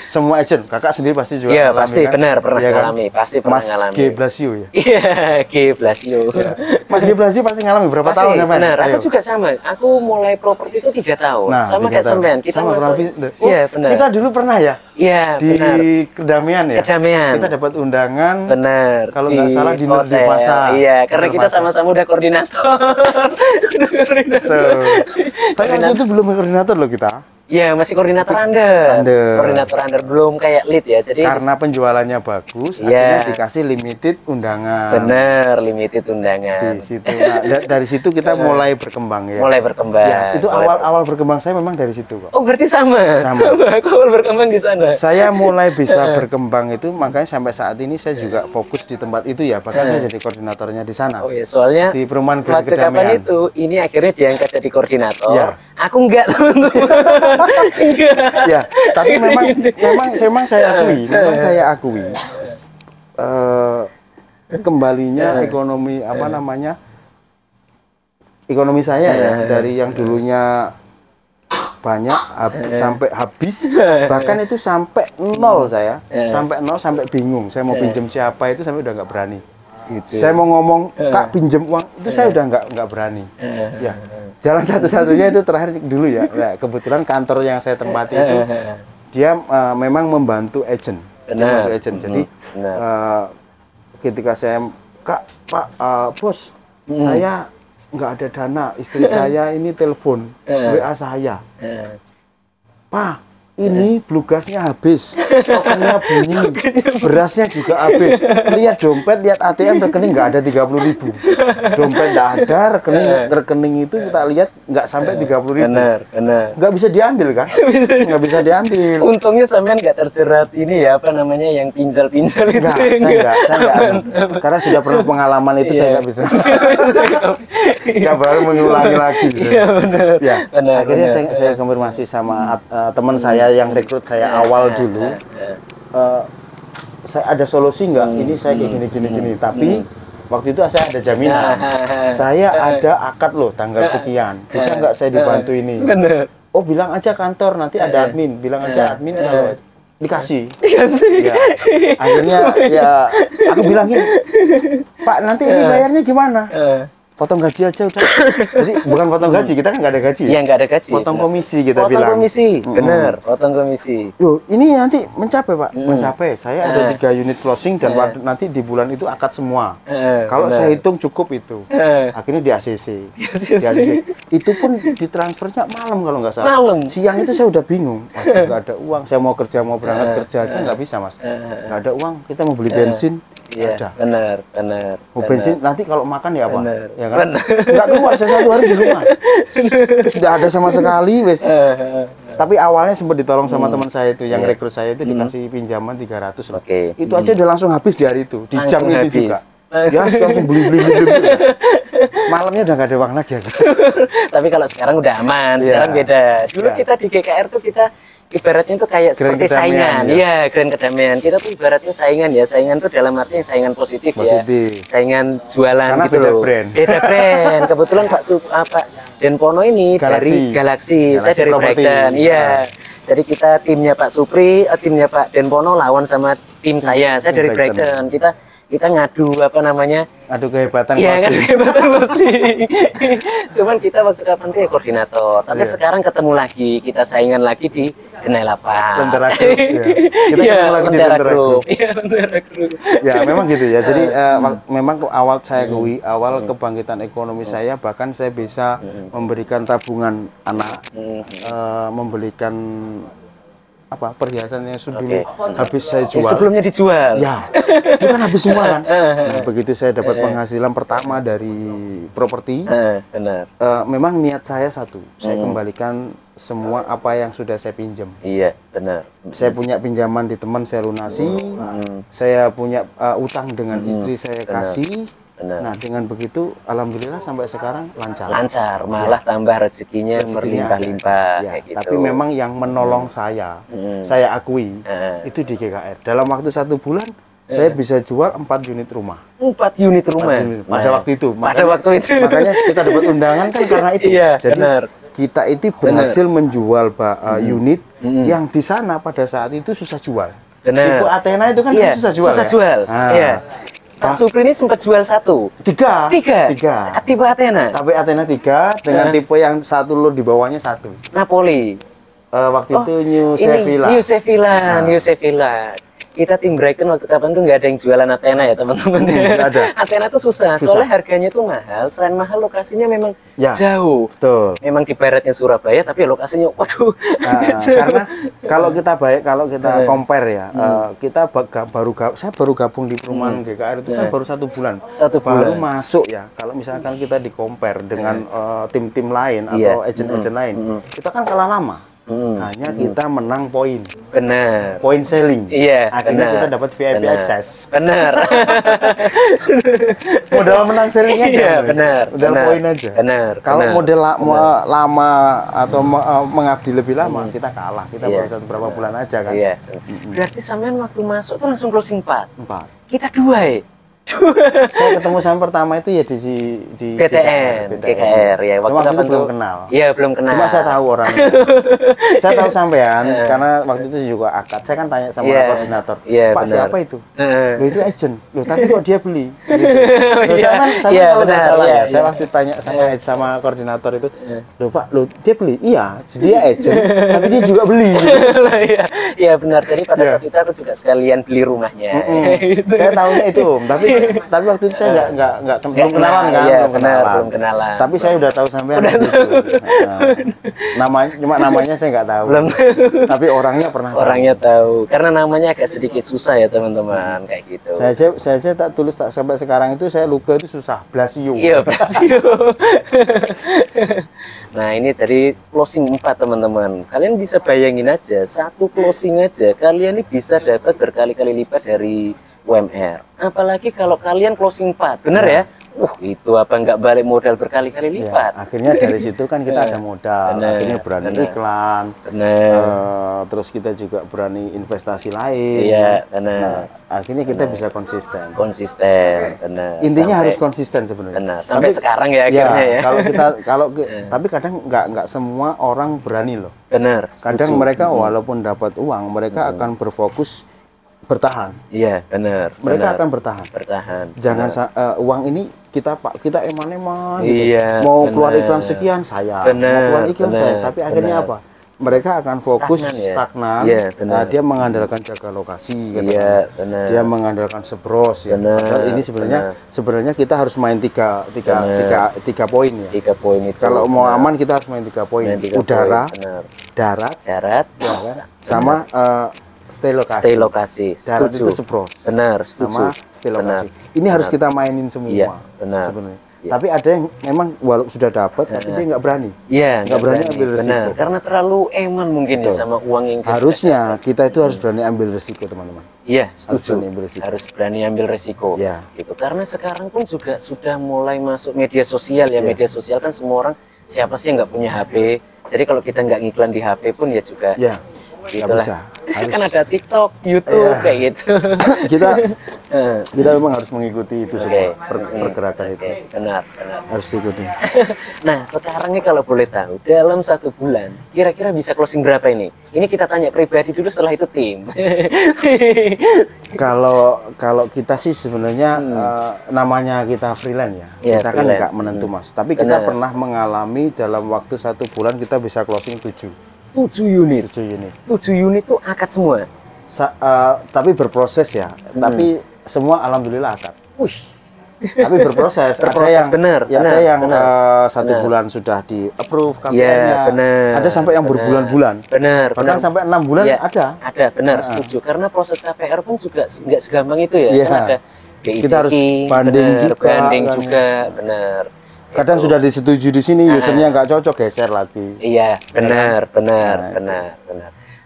Semua agent, kakak sendiri pasti juga. Iya, pasti kan? Benar pernah ya, ngalami, kan? Pasti pernah ngalami. Mas G Blasio ya. Iya, G Blasio. Ya. Mas G Blasio pasti ngalami berapa pasti, tahun ya, Mas? Benar, aku juga sama. Aku mulai properti itu 3 tahun. Nah, sama kayak sampean. Kita sama masuk. Iya, benar. Kita dulu pernah ya? Iya, benar. Di Kedamian ya? Kedamian. Kita dapat undangan. Benar. Kalau nggak salah di Nurdivasa. Iya, karena kita sama-sama udah koordinator. Tapi waktu itu belum koordinator loh kita. Iya, masih koordinator under. Koordinator under belum kayak lead ya. Jadi karena penjualannya bagus, akhirnya dikasih limited undangan. Bener, limited undangan. Di situ. Nah, dari situ kita mulai berkembang ya. Mulai berkembang. Ya, itu awal berkembang saya memang dari situ kok. Oh, berarti sama. Aku awal berkembang di sana. Saya mulai bisa berkembang itu makanya sampai saat ini saya juga fokus di tempat itu ya. Bahkan saya jadi koordinatornya di sana. Oh iya, soalnya di perumahan waktu kapan itu ini akhirnya diangkat jadi koordinator. Ya. Aku enggak, teman-teman. Ya, tapi memang saya akui kembalinya ekonomi ekonomi saya ya dari yang dulunya banyak sampai habis, bahkan itu sampai nol sampai bingung saya mau pinjam siapa itu sampai udah nggak berani. Gitu. Saya mau ngomong Kak pinjam uang itu saya udah nggak berani. Ya, jalan satu-satunya itu terakhir dulu ya. Nah, kebetulan kantor yang saya tempati itu dia memang membantu agent. Jadi ketika saya Pak bos saya nggak ada dana, istri saya ini telepon WA saya, Pak ini blugasnya habis, tokennya bunyi, berasnya juga habis. Lihat dompet, lihat ATM rekening nggak ada 30.000. Dompet nggak ada, rekening itu kita lihat nggak sampai 30.000. Benar. Nggak bisa diambil kan? Nggak bisa diambil. Untungnya sampean nggak terjerat ini ya yang pinjal-pinjal itu. Saya nggak. Karena sudah pernah pengalaman itu saya nggak bisa. Nggak baru mengulangi lagi. Iya benar. Ya, akhirnya saya konfirmasi sama teman saya yang rekrut saya awal dulu, saya ada solusi nggak? Ini saya kayak gini. Tapi waktu itu saya ada jaminan, saya ada akad loh tanggal sekian. Bisa nggak saya dibantu ini? Bener. Oh bilang aja kantor, nanti ada admin. Bilang aja admin kalau dikasih. Ya. Akhirnya ya aku bilangin, Pak nanti ini bayarnya gimana? potong gaji aja udah. Jadi bukan potong gaji, kita kan nggak ada gaji. Iya, nggak ada gaji. Potong komisi kita potong bilang. Komisi, bener. Potong komisi. Yo, ini nanti mencapai Pak, mencapai. Saya ada 3 unit closing dan nanti di bulan itu akad semua. Kalau saya hitung cukup itu. Akhirnya di ACC. Di ACC. Itu pun ditransfernya malam kalau nggak salah. Malam. Siang itu saya udah bingung. Waduh, nggak ada uang. Saya mau kerja, mau berangkat kerja aja nggak bisa Mas. Nggak ada uang. Kita mau beli bensin. Iya, benar. Mau bensin nanti kalau makan ya apa? Bener. Ya kan? Nggak keluar saya 1 hari di rumah. Tidak ada sama sekali, wes. Tapi awalnya sempat ditolong sama teman saya itu, yang rekrut saya itu dikasih pinjaman 300 lah. Itu aja udah langsung habis di hari itu, di jam itu juga. Ya langsung beli. Malamnya udah nggak ada uang lagi. Tapi kalau sekarang udah aman, sekarang beda. Dulu kita di GKR tuh kita ibaratnya tuh kayak seperti saingan. Iya, Grand Kedamaian. Kita tuh ibaratnya saingan ya. Saingan tuh dalam artinya saingan positif ya. Saingan jualan. Karena gitu loh. Beda brand. Kebetulan Pak Denpono ini dari Galaxy. Saya dari Brighton. Iya. Jadi kita timnya Pak Supri, timnya Pak Denpono lawan sama tim saya. Saya dari Brighton. Kita ngadu apa namanya? Adu kehebatan closing. Iya, ngadu kehebatan closing. Cuman kita waktu kapan tuh ya koordinator. Tapi sekarang ketemu lagi, kita saingan lagi di Denai Lapan. Lentera Group. Kita ketemu lagi di Lentera Group. Iya, Lentera Group. Ya, memang gitu ya. Jadi memang awal saya awal kebangkitan ekonomi saya, bahkan saya bisa memberikan tabungan anak, membelikan perhiasan yang sudah habis saya jual. Sebelumnya dijual. Ya, itu kan habis semua kan. Nah, begitu saya dapat penghasilan pertama dari properti, memang niat saya satu, saya kembalikan semua apa yang sudah saya pinjam. Iya, benar. Saya punya pinjaman di teman, saya lunasi. Saya punya utang dengan istri, saya kasih. Nah, dengan begitu alhamdulillah sampai sekarang lancar, malah tambah rezekinya berlimpah-limpah kayak gitu. Tapi memang yang menolong saya akui itu di GKR. Dalam waktu 1 bulan saya bisa jual 4 unit rumah. 4 unit rumah. Pada waktu itu. Makanya kita dapat undangan kan karena itu. Jadi kita itu berhasil menjual unit yang di sana pada saat itu susah jual. Tipe Athena itu kan susah jual. Susah jual. Iya. Pak Supri ini sempat jual 1. 3. Tipe Athena. Sampai Athena 3 dengan tipe yang 1 lur di bawahnya 1. Napoli. Waktu itu New Sevilla. Kita tim Brighton waktu kapan tuh nggak ada yang jualan Athena ya teman-teman. Athena tuh susah. Soalnya harganya tuh mahal. Selain mahal, lokasinya memang jauh. Betul. Memang di baratnya Surabaya, tapi lokasinya waduh. Karena kalau kita compare ya, saya baru gabung di perumahan GKR itu kan baru 1 bulan. Baru masuk ya. Kalau misalkan kita di compare dengan tim-tim lain atau agent-agent lain, kita kan kalah lama. Hanya kita menang poin. Benar. Poin selling. Iya. Akhirnya kita dapat VIP access. Benar. Modal menang sellingnya aja. Iya, benar. Modal poin aja. Benar. Kalau model lama atau mengabdi lebih lama, kita kalah. Kita baru berapa bulan aja kan. Iya. Berarti sampean waktu masuk tuh langsung closing 4. Kita 2 ya. Saya ketemu sama pertama itu ya di GKR ya. Waktu itu belum kenal. Iya, belum kenal. Cuma saya tahu orang. Saya tahu sampean karena waktu itu juga akad. Saya kan tanya sama koordinator. Pak, siapa itu? Loh, itu agent. Loh, tapi kok dia beli? Gitu. Saya kalau nggak salah ya. Saya waktu tanya sama koordinator itu, loh Pak, dia beli? Iya, dia agent, tapi dia juga beli. Iya benar. Jadi pada saat itu aku juga sekalian beli rumahnya. Saya tahunya itu, tapi waktu itu saya belum kenalan kan, belum kenalan. Tapi saya udah tahu sampai namanya saya nggak tahu. Tapi orangnya pernah. Orangnya tahu. Karena namanya agak sedikit susah ya teman-teman kayak gitu. Saya tak tulis sampai sekarang itu saya lupa itu susah. Blasio. Iya, Blasio. Nah, ini jadi closing 4 teman-teman. Kalian bisa bayangin aja, 1 closing aja kalian ini bisa dapat berkali-kali lipat dari UMR. Apalagi kalau kalian closing 4, bener ya? Itu apa nggak balik modal berkali-kali lipat? Akhirnya dari situ kan kita ada modal, akhirnya berani iklan, terus kita juga berani investasi lain. Iya, benar. Akhirnya kita bisa konsisten. Benar. Intinya harus konsisten sebenarnya. Sampai sekarang ya akhirnya ya. Tapi kadang nggak semua orang berani loh. Benar. Kadang mereka walaupun dapat uang, mereka akan berfokus bertahan. Iya, benar. Mereka akan bertahan. Jangan uang ini kita eman-eman Iya, mau keluar bener. iklan sekian saya, Bener, mau keluar iklan bener, saya, tapi akhirnya bener. apa? Mereka akan fokus stagnan. Iya, benar. Dia mengandalkan jaga lokasi, Iya, benar. dia mengandalkan sebros ya. Benar, Padahal ini sebenarnya kita harus main tiga poin ya. 3 poin itu. Kalau mau aman kita harus main 3 poin. Main 3 Udara, poin, benar. darat, Darat, ya kan? Sama stay lokasi. stay lokasi. Darat Setuju. itu sebros. Benar, setuju. Sama stay Benar. lokasi. Ini harus kita mainin semua. Iya, benar. Sebenarnya. Tapi ada yang memang walau sudah dapat tapi dia nggak berani. Iya, nggak berani ambil resiko. Benar, karena terlalu eman mungkin ya sama uang yang harusnya kita itu harus berani ambil resiko, teman-teman. Iya, setuju. Harus Berani ambil resiko. Ya. Gitu. Karena sekarang pun juga sudah mulai masuk media sosial ya. Media sosial kan semua orang, siapa sih yang nggak punya HP? Jadi kalau kita nggak ngiklan di HP pun ya juga. Ya. Gitulah. Bisa. Kan ada TikTok, YouTube kayak gitu. kita memang harus mengikuti itu semua pergerakan itu. Benar. Harus ikuti. Nah, sekarang nih kalau boleh tahu, dalam 1 bulan, kira-kira bisa closing berapa ini? Ini kita tanya pribadi dulu, setelah itu tim. Kalau kita sih sebenarnya namanya kita freelance ya. Kita kan nggak menentu Mas. Tapi kita pernah mengalami dalam waktu 1 bulan kita bisa closing 7 unit. 7 unit tuh akad semua. Tapi berproses ya. Tapi semua alhamdulillah akad. Wih. Tapi berproses. Ada yang 1 bulan sudah di approve KPI-nya. Ada sampai yang berbulan-bulan. Bahkan sampai 6 bulan ada. Ada, benar. Setuju. Karena proses KPR pun juga nggak segampang itu ya. Kan ada BI kita harus banding juga, benar. Kadang sudah disetujui di sini, usernya nggak cocok, geser lagi. Iya, benar.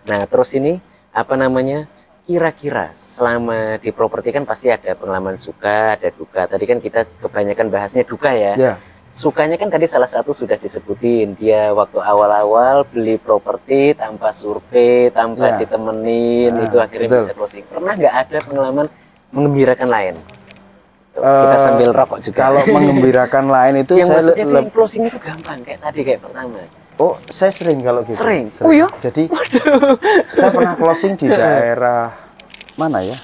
Nah, terus ini apa namanya? Kira-kira selama di properti kan pasti ada pengalaman suka, ada duka. Tadi kan kita kebanyakan bahasnya duka ya. Sukanya kan tadi salah satu sudah disebutin. Dia waktu awal-awal beli properti tanpa survei, tanpa ditemenin, itu akhirnya bisa closing. Pernah nggak ada pengalaman mengembirakan lain? Kita sambil rokok juga. Kalau mengembirakan lain itu yang maksudnya closing itu gampang kayak tadi, kayak pertama. Oh, saya sering kalau gitu. Sering. Oh iya. Jadi saya pernah closing di daerah mana ya?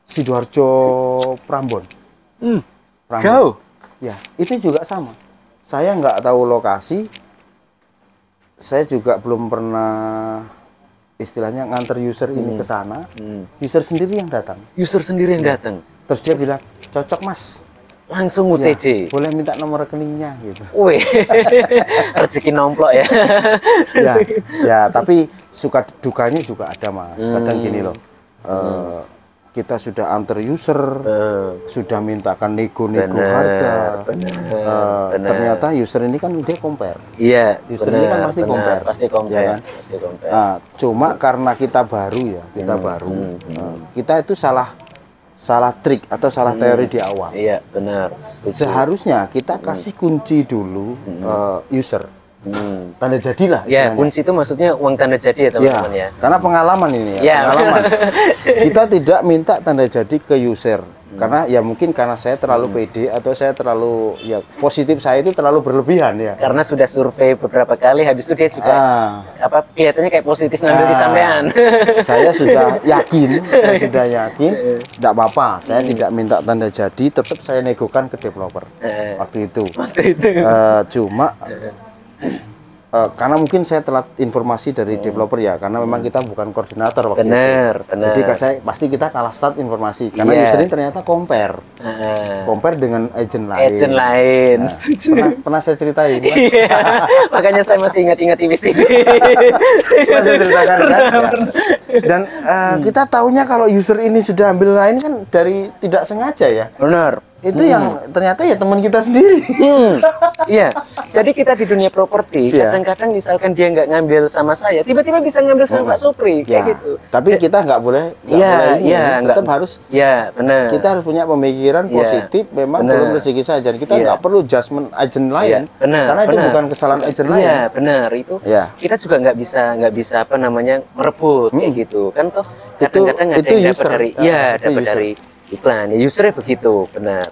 Sidoarjo, Prambon. Jauh. Ya, itu juga sama. Saya nggak tahu lokasi. Saya juga belum pernah istilahnya nganter user ini ke sana. User sendiri yang datang. Datang. Terus dia bilang, cocok Mas. Langsung UTC. Boleh minta nomor rekeningnya gitu. Wih, rezeki nomplok ya. ya, tapi suka dukanya juga ada Mas. Kadang gini loh, kita sudah antar user, sudah mintakan nego-nego harga. Ternyata user ini kan dia compare. Iya. User ini kan pasti compare. Pasti compare. Ya kan? Cuma karena kita baru ya, kita itu salah trik atau salah teori di awal. Iya, benar. Seharusnya kita kasih kunci dulu user. Tanda jadilah. Ya, kunci itu maksudnya uang tanda jadi ya teman-teman ya. Karena pengalaman ini ya. Pengalaman. Kita tidak minta tanda jadi ke user. Karena ya mungkin karena saya terlalu pede atau saya terlalu positif saya itu terlalu berlebihan ya. Karena sudah survei beberapa kali, habis itu dia juga kelihatannya kayak positif ngambil di sampean. Saya sudah yakin, tidak apa-apa. Saya tidak minta tanda jadi, tetap saya negokan ke developer waktu itu. Cuma karena mungkin saya telat informasi dari developer ya, karena memang kita bukan koordinator waktu itu. Jadi pasti kita kalah start informasi karena user ini ternyata compare dengan agent lain. Pernah saya ceritain. Makanya saya masih ingat-ingat TV. Dan kita taunya kalau user ini sudah ambil lain kan dari tidak sengaja ya. Benar. Itu yang ternyata ya teman kita sendiri. Iya. Jadi kita di dunia properti kadang-kadang misalkan dia nggak ngambil sama saya, tiba-tiba bisa ngambil sama Pak Supri kayak gitu. Tapi kita nggak boleh. Tetap harus. Iya, benar. Kita harus punya pemikiran positif. Memang belum rezeki saja. Kita nggak perlu judgement agent lain. Karena itu bukan kesalahan agent lain. Iya, benar itu. Kita juga nggak bisa apa namanya merebut kayak gitu. Kan toh kadang-kadang ada yang dapat dari dapat dari iklan. Ya, usernya begitu, benar.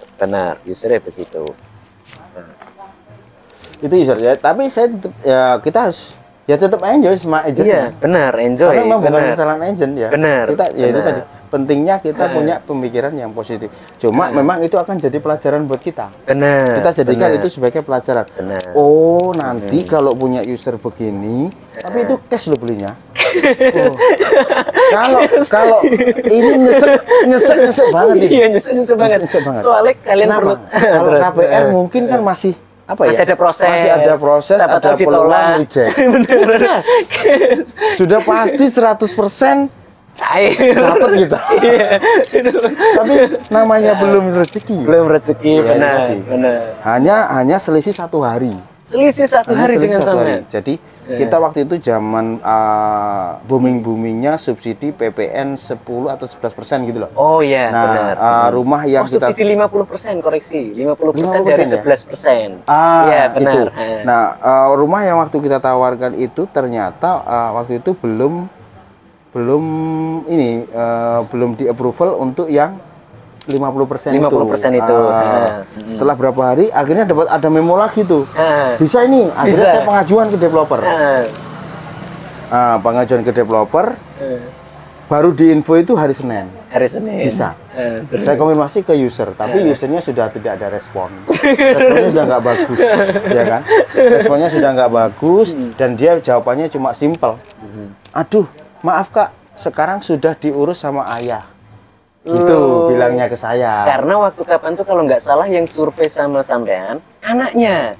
Usernya begitu. Itu user ya. Tapi kita harus tetap enjoy sama agent. Iya, benar, enjoy. Karena memang bukan kesalahan agent ya. Benar. Kita itu tadi pentingnya kita punya pemikiran yang positif. Cuma memang itu akan jadi pelajaran buat kita. Benar. Kita jadikan itu sebagai pelajaran. Benar. Oh, nanti kalau punya user begini, tapi itu cash lo belinya. Oh. Kalau ini nyesek banget nih. Iya, nyesek banget. Soalnya kalian perlu kalau KPR mungkin kan masih apa masih ya? ada proses, ada peluang reject. Yes. Sudah pasti 100% cair dapat kita. Iya. Tapi namanya belum rezeki. Belum rezeki, benar. Hanya selisih 1 hari. Selisih 1 hari dengan sama. Jadi kita waktu itu zaman boomingnya subsidi PPN 10 atau 11% gitu loh. Oh iya, nah, benar. Rumah yang kita subsidi 50%, koreksi. 50% dari 11%. Iya, benar. Itu. Nah, rumah yang waktu kita tawarkan itu ternyata waktu itu belum di approval untuk yang 50% itu. Setelah berapa hari akhirnya ada memo lagi tuh. Bisa ini. Akhirnya saya pengajuan ke developer. Pengajuan ke developer. Baru diinfo itu hari Senin. Hari Senin. Bisa. Saya konfirmasi ke user, tapi usernya sudah tidak ada respon. Responnya sudah nggak bagus, ya kan? Responnya sudah nggak bagus dan dia jawabannya cuma simpel. Aduh, maaf Kak, sekarang sudah diurus sama ayah. Gitu bilangnya ke saya. Karena waktu kapan tuh kalau nggak salah yang survei sama sampean anaknya,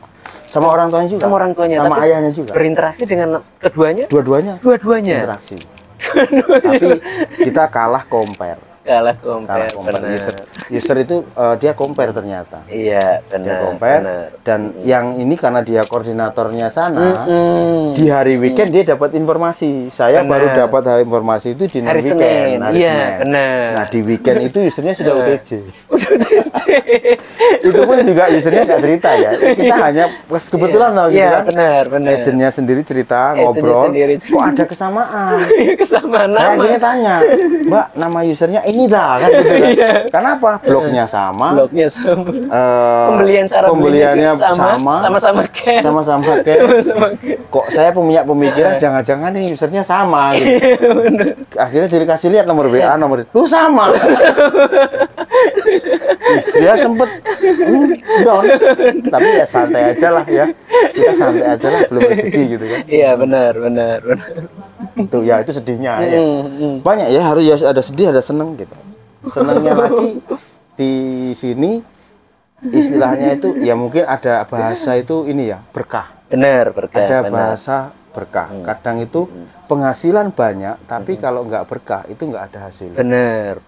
sama orang tuanya juga, sama orang tuanya, sama ayahnya juga. Berinteraksi dengan keduanya? Dua-duanya interaksi. Tapi kita kalah compare. Kalah compare. User itu dia compare ternyata. Iya, benar. Dia compare dan yang ini karena dia koordinatornya sana, di hari weekend dia dapat informasi. Saya baru dapat informasi itu di hari weekend. Iya, benar. Nah, di weekend itu usernya sudah UTJ. Itu pun juga usernya nggak cerita ya. Kita hanya kebetulan loh gitu kan. Benar. Agentnya sendiri cerita, ngobrol. Kok ada kesamaan? Kesamaan saya akhirnya tanya, Mbak, nama usernya ini dah kan gitu kan. Kenapa? Bloknya sama. Pembeliannya sama-sama cash. Kok saya punya pemikiran jangan-jangan nih usernya sama gitu. Akhirnya dikasih lihat nomor WA, nomor itu sama. Dia sempet down, tapi ya santai aja lah ya. Kita santai aja lah, belum rezeki gitu kan. Iya, benar. Tuh ya, itu sedihnya ya. Banyak ya, harus ya ada sedih ada seneng gitu. Senengnya lagi di sini istilahnya itu ya mungkin ada bahasa itu ini ya, berkah. Berkah. Ada bahasa berkah. Kadang itu penghasilan banyak, tapi kalau nggak berkah itu nggak ada hasil. Benar.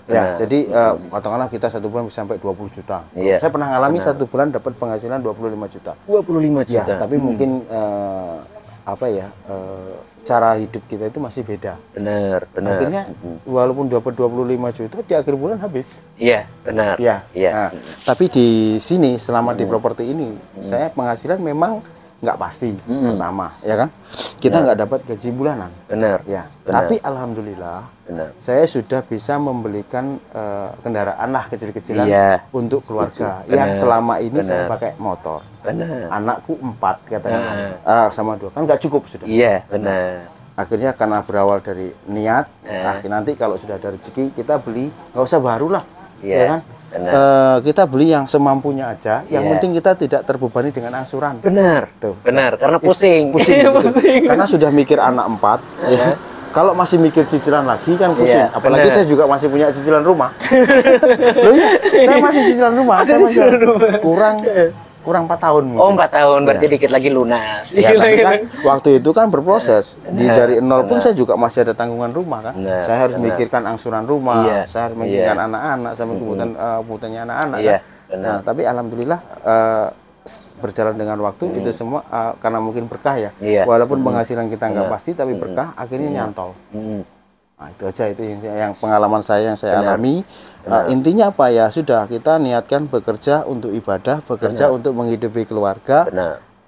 Ya, jadi katakanlah kita 1 bulan bisa sampai 20 juta. Iya. Saya pernah ngalami 1 bulan dapat penghasilan 25 juta. 25 juta. Ya, tapi mungkin cara hidup kita itu masih beda. Benar. Akhirnya walaupun dapat 25 juta di akhir bulan habis. Iya, benar. Iya. Nah, tapi di sini selama di properti ini saya penghasilan memang nggak pasti pertama, ya kan? Kita nggak dapat gaji bulanan. Benar. Ya. Tapi alhamdulillah saya sudah bisa membelikan kendaraan lah kecil-kecilan untuk keluarga. Yang selama ini saya pakai motor. Benar. Anakku 4 katanya. Sama 2 kan nggak cukup sudah. Iya, benar. Akhirnya karena berawal dari niat, nanti kalau sudah ada rezeki kita beli, nggak usah baru lah, ya kan? Kita beli yang semampunya aja. Yang penting kita tidak terbebani dengan angsuran. Benar. Tuh. Benar, karena pusing. Pusing. Karena sudah mikir anak 4. Ya. Kalau masih mikir cicilan lagi kan pusing. Apalagi saya juga masih punya cicilan rumah. Loh iya, saya masih cicilan rumah. Kurang 4 tahun. Oh, 4 tahun, berarti dikit lagi lunas. Ya, kan, waktu itu kan berproses. Dari 0 pun saya juga masih ada tanggungan rumah kan. Saya harus memikirkan angsuran rumah, saya harus memikirkan anak-anak sama kebutuhannya anak-anak kan. Nah, tapi alhamdulillah berjalan dengan waktu itu semua karena mungkin berkah ya. Walaupun penghasilan kita nggak pasti, tapi berkah akhirnya nyantol. Nah, itu aja itu yang pengalaman saya yang saya alami. Intinya apa ya, sudah kita niatkan bekerja untuk ibadah, bekerja untuk menghidupi keluarga.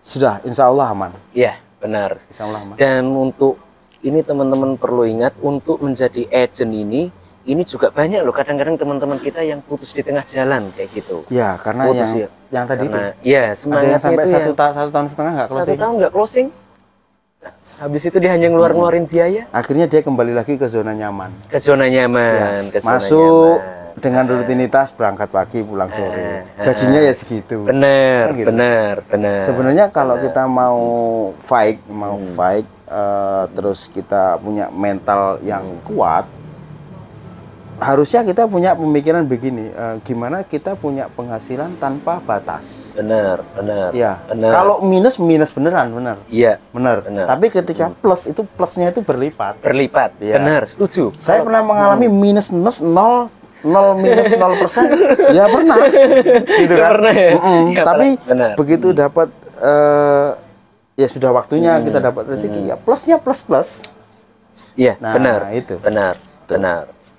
Sudah, insya Allah aman. Iya, benar. Insya Allah aman. Dan untuk ini teman-teman perlu ingat, untuk menjadi agent ini juga banyak loh. Kadang-kadang teman-teman kita yang putus di tengah jalan kayak gitu. Ya, karena putus, yang tadi itu. Ya, semangatnya sampai itu 1 tahun setengah nggak closing. 1 tahun nggak closing. Habis itu dia hanya ngeluarin biaya. Akhirnya dia kembali lagi ke zona nyaman. Ke zona nyaman. Ke zona Masuk nyaman. dengan rutinitas berangkat pagi pulang sore. Gajinya ya segitu. Benar, Kan gitu. benar. Sebenarnya kalau kita mau fight, terus kita punya mental yang kuat, harusnya kita punya pemikiran begini, gimana kita punya penghasilan tanpa batas. Benar. Ya. Benar. Kalau minus beneran, benar. Iya. Benar. Tapi ketika plus itu plusnya itu berlipat. Berlipat. Iya. Benar, setuju. Saya pernah mengalami minus 0 minus 0%. Ya pernah. Gitu kan? Pernah ya? Ya, Tapi benar. begitu dapat ya sudah waktunya kita dapat rezeki, ya plusnya plus. Iya, Nah, benar. itu. Benar.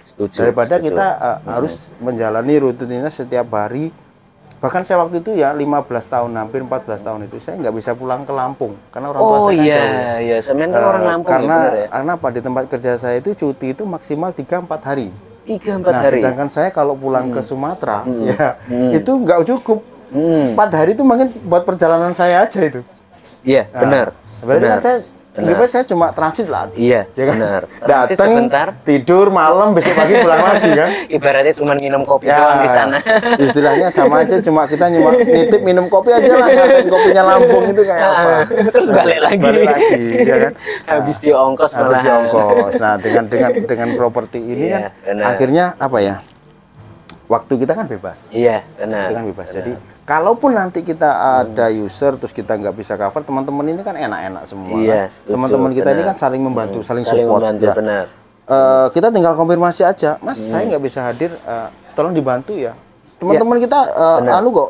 Setuju. Daripada setuju. kita harus menjalani rutinitas setiap hari. Bahkan saya waktu itu ya 15 tahun, hampir 14 tahun itu saya nggak bisa pulang ke Lampung karena orang tua Oh saya kan iya, jauh. iya. Semen kan orang Lampung Karena ya, benar ya. karena apa, di tempat kerja saya itu cuti itu maksimal 3-4 hari. 3-4 Nah, hari. sedangkan saya kalau pulang ke Sumatera, ya itu nggak cukup. 4 hari itu mungkin buat perjalanan saya aja itu. Iya, benar. Berarti Benar. kan saya cuma transit lah. Iya, Ya kan? benar. Transit Datang, sebentar. tidur malam, besok pagi pulang lagi kan. Ibaratnya cuma minum kopi Ya, doang di sana. istilahnya sama aja, cuma kita nitip minum kopi aja lah, ngerasain kopinya Lampung itu kayak apa. Terus balik lagi. Ya kan. Habis di ongkos Harus malah. di ongkos. Nah, dengan properti ini Iya, kan benar. akhirnya apa ya? Waktu kita kan bebas. Iya, benar. Itu kan bebas. Jadi kalaupun nanti kita ada user terus kita nggak bisa cover, teman-teman ini kan enak-enak semua. Iya, kan? setuju, Teman-teman kita ini benar. kan saling membantu, saling Saling support. membantu, Ya. benar. Kita tinggal konfirmasi aja, Mas, saya nggak bisa hadir, tolong dibantu ya. Teman-teman kita kok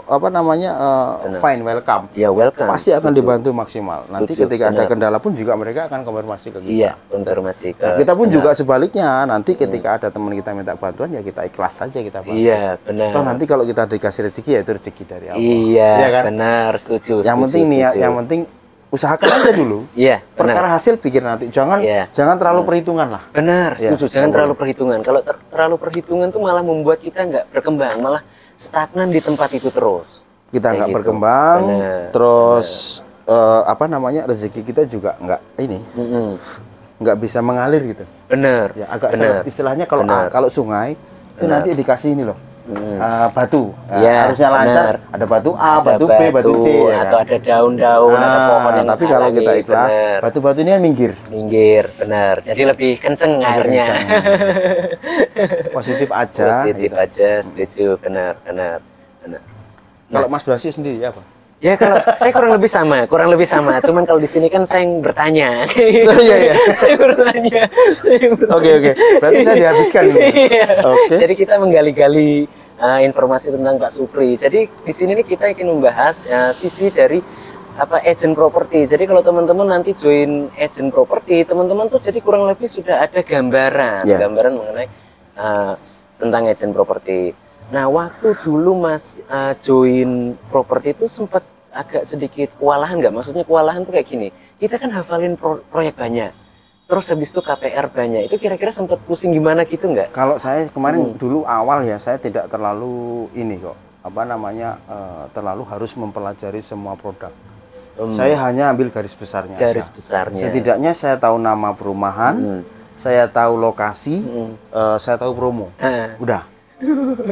fine, welcome. Ya, welcome. Pasti akan dibantu maksimal. Nanti Setuju, ketika ada benar. kendala pun juga mereka akan konfirmasi ke kita. Iya, konfirmasi ke. Nah, kita pun juga sebaliknya, nanti ketika ada teman kita minta bantuan ya kita ikhlas saja kita bantu. Iya, benar. Toh nanti kalau kita dikasih rezeki ya itu rezeki dari Allah. Iya, Iya kan? benar, setuju. Yang setuju, penting niat, setuju. yang penting usahakan aja dulu. Iya, benar. Perkara hasil pikir nanti. Jangan Iya. terlalu perhitungan lah. Benar, Ya, setuju. Jangan nggak terlalu perhitungan. Kalau terlalu perhitungan tuh malah membuat kita nggak berkembang, malah stagnan di tempat itu terus. Kita Kayak nggak gitu. berkembang, Benar, terus rezeki kita juga nggak bisa mengalir gitu. Benar. Ya agak benar. istilahnya kalau Benar. kalau sungai itu nanti dikasih ini loh. Batu. Ya, harusnya lancar. benar. Ada batu A, Ada batu B, batu C ya atau kan? ada daun-daun, ada pohon yang tapi kalau kita menghalangi, ikhlas, benar. batu-batu ini kan minggir. Minggir, benar. Jadi lebih kenceng airnya. Positif aja. Positif gitu. aja, setuju. Benar. Kalau Mas Brasio sendiri apa? Ya kalau saya kurang lebih sama. Cuman kalau di sini kan saya yang bertanya. Oh, iya. Saya bertanya. Oke. Berarti saya dihabiskan. Iya. Oke. Jadi kita menggali-gali informasi tentang Pak Supri. Jadi di sini nih kita ingin membahas sisi dari agent properti. Jadi kalau teman-teman nanti join agent properti, teman-teman tuh jadi kurang lebih sudah ada gambaran mengenai tentang agent properti. Nah, waktu dulu Mas join properti itu sempat agak sedikit kewalahan nggak? Maksudnya kewalahan tuh kayak gini. Kita kan hafalin proyek banyak. Terus habis itu KPR banyak. Itu kira-kira sempat pusing gimana gitu nggak? Kalau saya kemarin dulu awal ya, saya tidak terlalu ini kok. Terlalu harus mempelajari semua produk. Saya hanya ambil garis besarnya. Garis aja. besarnya. Setidaknya saya tahu nama perumahan, saya tahu lokasi, saya tahu promo. Udah.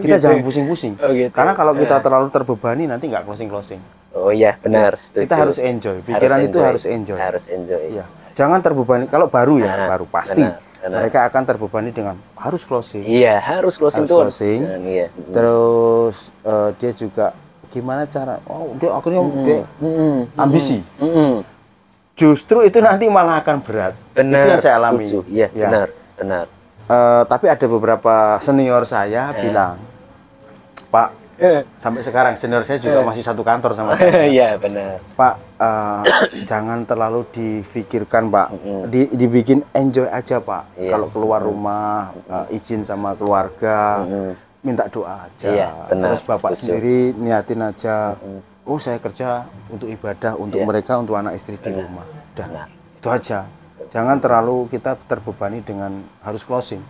Kita jangan pusing-pusing. Oh, gitu. Karena kalau kita terlalu terbebani nanti nggak closing-closing. Oh iya, benar, setuju. Kita harus enjoy. Pikiran itu harus enjoy. Harus enjoy. Iya. Jangan terbebani. Kalau baru ya, baru pasti benar. mereka akan terbebani dengan harus closing. Iya, harus closing Harus tuh. closing. Iya. Terus dia juga gimana cara? Oh, dia akhirnya dia ambisi. Justru itu nanti malah akan berat. Benar. Itu yang saya alami. Setuju. Iya, Ya. benar. Tapi ada beberapa senior saya bilang, Pak, sampai sekarang senior saya juga masih satu kantor sama saya. Iya, benar. Pak, jangan terlalu difikirkan, Pak. Dibikin enjoy aja, Pak. Iya. Kalau keluar rumah, izin sama keluarga, minta doa aja. Iya, benar. Terus Bapak Setuju. sendiri niatin aja. Oh, saya kerja untuk ibadah, untuk mereka, untuk anak istri di rumah. Udah, itu aja. Jangan terlalu kita terbebani dengan harus closing.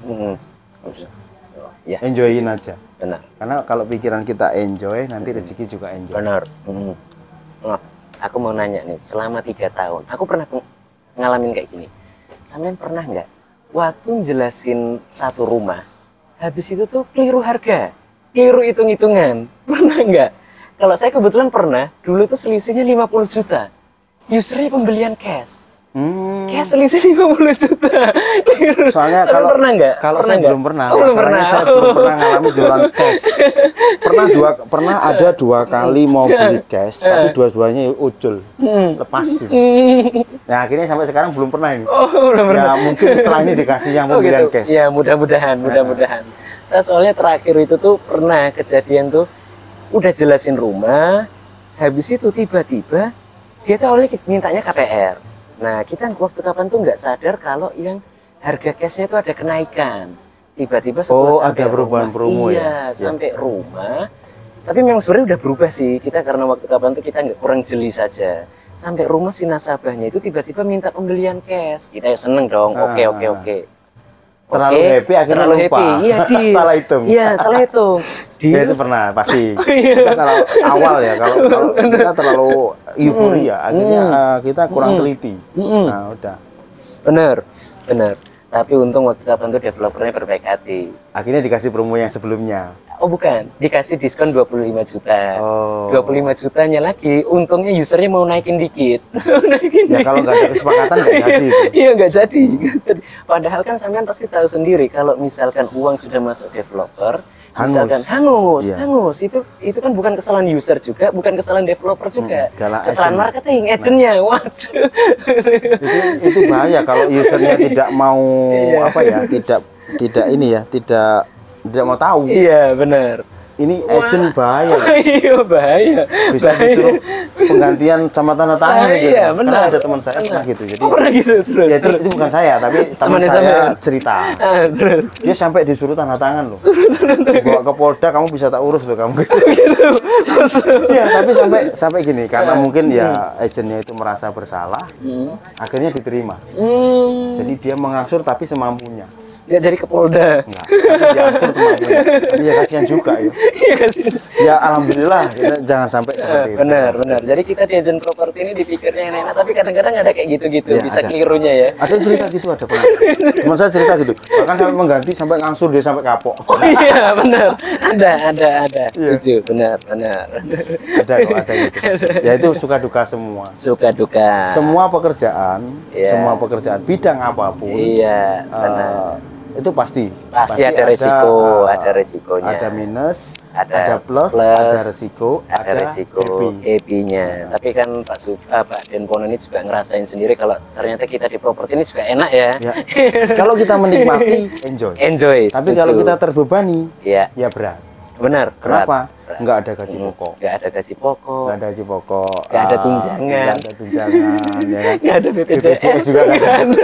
Ya, Enjoyin aja. benar. Karena kalau pikiran kita enjoy, nanti rezeki juga enjoy. Benar. Nah, aku mau nanya nih, selama 3 tahun, aku pernah ngalamin kayak gini. Sampean pernah nggak waktu jelasin satu rumah, habis itu tuh keliru harga, keliru hitung-hitungan? Pernah nggak? Kalau saya kebetulan pernah, dulu tuh selisihnya 50 juta. Usernya pembelian cash. Cash selisih 50 juta. Soalnya kalau saya belum pernah. Oh, belum pernah. Saya belum pernah ngalami jualan cash. Pernah ada 2 kali mau beli cash, tapi dua-duanya ujul, lepas. Nah, akhirnya sampai sekarang belum pernah ini. Oh, belum pernah. Ya mungkin setelah ini dikasih yang pembelian cash. Ya, mudah-mudahan. Saya soalnya terakhir itu tuh pernah kejadian tuh udah jelasin rumah, habis itu tiba-tiba dia tuh awalnya mintanya KPR. Nah, kita waktu kapan tuh nggak sadar kalau yang harga cashnya itu ada kenaikan. Tiba-tiba setelah ada perubahan promo ya? Iya, sampai rumah. Tapi memang sebenarnya udah berubah sih. Kita karena waktu kapan tuh kita nggak kurang jeli saja. Sampai rumah si nasabahnya itu tiba-tiba minta pembelian cash. Kita ya seneng dong. Oke. Terlalu happy akhirnya terlalu lupa. Happy. Iya, salah hitung. Iya, salah hitung. Ya, itu pernah pasti. Kita kalau awal ya, kalau kita terlalu euforia, akhirnya kita kurang teliti. Nah, udah. Bener. Tapi untung waktu kapan tuh developernya berbaik hati. Akhirnya dikasih promo yang sebelumnya. Oh bukan, dikasih diskon 25 juta. Oh. 25 jutanya lagi, untungnya usernya mau naikin dikit. Kalau nggak ada kesepakatan nggak jadi. Iya nggak jadi. Padahal kan sampean pasti tahu sendiri kalau misalkan uang sudah masuk developer, misalkan hangus. Itu kan bukan kesalahan user juga, bukan kesalahan developer juga. Kesalahan marketing, agentnya. Waduh. Itu bahaya kalau usernya tidak mau tidak mau tahu. Iya, benar. Ini agent bahaya. Iya, bahaya. Bisa disuruh penggantian sama tanda tangan gitu. Iya, benar. Karena ada teman saya pernah gitu. Jadi pernah gitu terus. Ya, itu bukan saya, tapi teman saya cerita. Dia sampai disuruh tanda tangan loh. Bawa ke Polda, kamu bisa tak urus loh kamu. Gitu. Ya, tapi sampai gini karena mungkin ya agennya itu merasa bersalah. Akhirnya diterima. Jadi dia mengangsur tapi semampunya. Dia jadi ke Polda. Enggak, diangsur kemampunya. Tapi ya kasihan juga ya. Iya kasihan. Ya alhamdulillah kita jangan sampai seperti itu. Benar. Jadi kita di agent properti ini dipikirnya yang enak, tapi kadang-kadang ada kayak gitu-gitu, bisa kelirunya ya. Ada cerita gitu, ada pernah. Teman saya cerita gitu. Bahkan sampai mengganti sampai ngangsur dia sampai kapok. Oh iya, benar. Ada. Setuju, benar. Ada gitu. Ya itu suka duka semua. Suka duka. Semua pekerjaan bidang apapun. Iya, benar. Itu pasti ada resiko, ada resikonya. Ada minus, ada plus, ada resiko, happy-nya. Tapi kan Pak Denpono ini juga ngerasain sendiri kalau ternyata kita di properti ini juga enak ya. Kalau kita menikmati, enjoy. Tapi kalau kita terbebani, ya berat. Benar. Kenapa? Nggak ada gaji pokok. Nggak ada gaji pokok. Nggak ada tunjangan. Nggak ada BPJS juga nggak ada.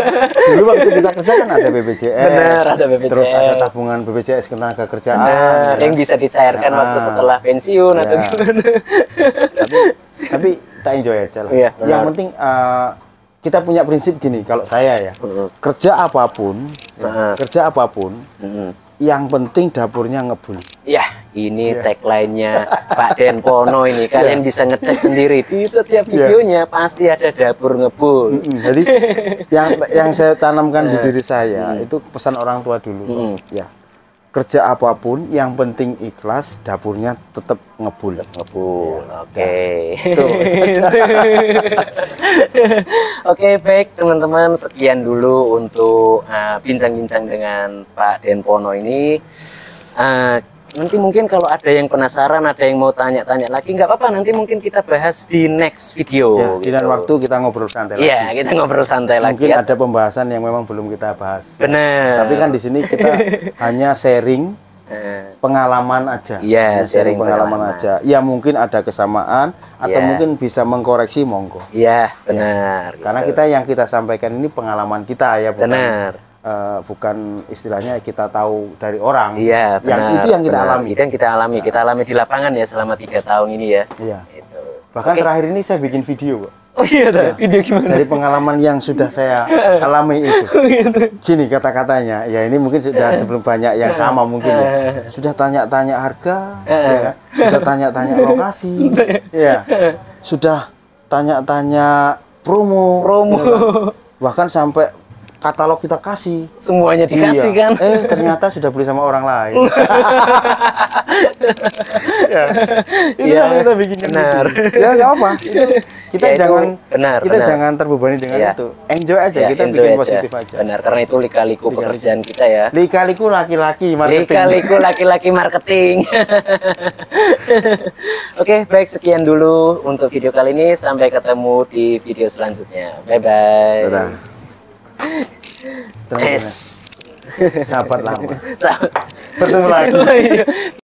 Dulu waktu kita kerja kan ada BPJS. Benar, ada BPJS. Terus ada tabungan BPJS ketenaga kerjaan. Benar, yang bisa dicairkan waktu setelah pensiun atau gimana. Tapi kita enjoy aja lah. Iya, yang penting kita punya prinsip gini, kalau saya ya, kerja apapun, yang penting dapurnya ngebul. Ya, ini tagline-nya Pak Denpono ini. Kalian bisa ngecek sendiri di setiap videonya pasti ada dapur ngebul. Jadi yang saya tanamkan di diri saya itu pesan orang tua dulu. Ya, kerja apapun yang penting ikhlas, dapurnya tetap ngebul. Oke. Oke, baik teman-teman, sekian dulu untuk bincang-bincang dengan Pak Denpono ini. Nanti mungkin kalau ada yang penasaran, ada yang mau tanya-tanya lagi, nggak apa-apa, nanti mungkin kita bahas di next video. Di lain waktu kita ngobrol santai lagi. Iya, kita ngobrol santai lagi. Mungkin ada pembahasan yang memang belum kita bahas. Benar. Tapi kan di sini kita hanya sharing pengalaman aja. Iya, sharing pengalaman aja. Ya mungkin ada kesamaan atau mungkin bisa mengkoreksi, monggo. Iya, benar. Karena yang kita sampaikan ini pengalaman kita ya, bukan istilahnya kita tahu dari orang. Iya, benar. Yang kita alami. Itu yang kita alami. Kita alami di lapangan ya selama 3 tahun ini ya. Iya. Bahkan terakhir ini saya bikin video, Pak. Oh iya, video gimana? Dari pengalaman yang sudah saya alami itu. Gini kata-katanya, ya ini mungkin sudah sebelum banyak yang sama mungkin ya. Sudah tanya-tanya harga, ya. Sudah tanya-tanya lokasi, ya. Sudah tanya-tanya promo. Ya, Bahkan sampai katalog kita kasih. Semuanya dikasih Iya. kan? Ternyata sudah beli sama orang lain. Ya. Itu Iya, yang kita bikin kan benar. gitu. Ya nggak apa. Kita Ya, itu jangan benar, kita benar. jangan terbebani dengan Iya. itu. Enjoy aja, Ya, kita enjoy bikin aja. positif aja. Benar, karena itu lika-liku pekerjaan kita ya. Lika-liku laki-laki marketing. Lika-liku laki-laki marketing. Oke, baik, sekian dulu untuk video kali ini. Sampai ketemu di video selanjutnya. Bye-bye. Dadah. Es. Sahabat lama. Sa- Bertemu lagi. Oh, iya.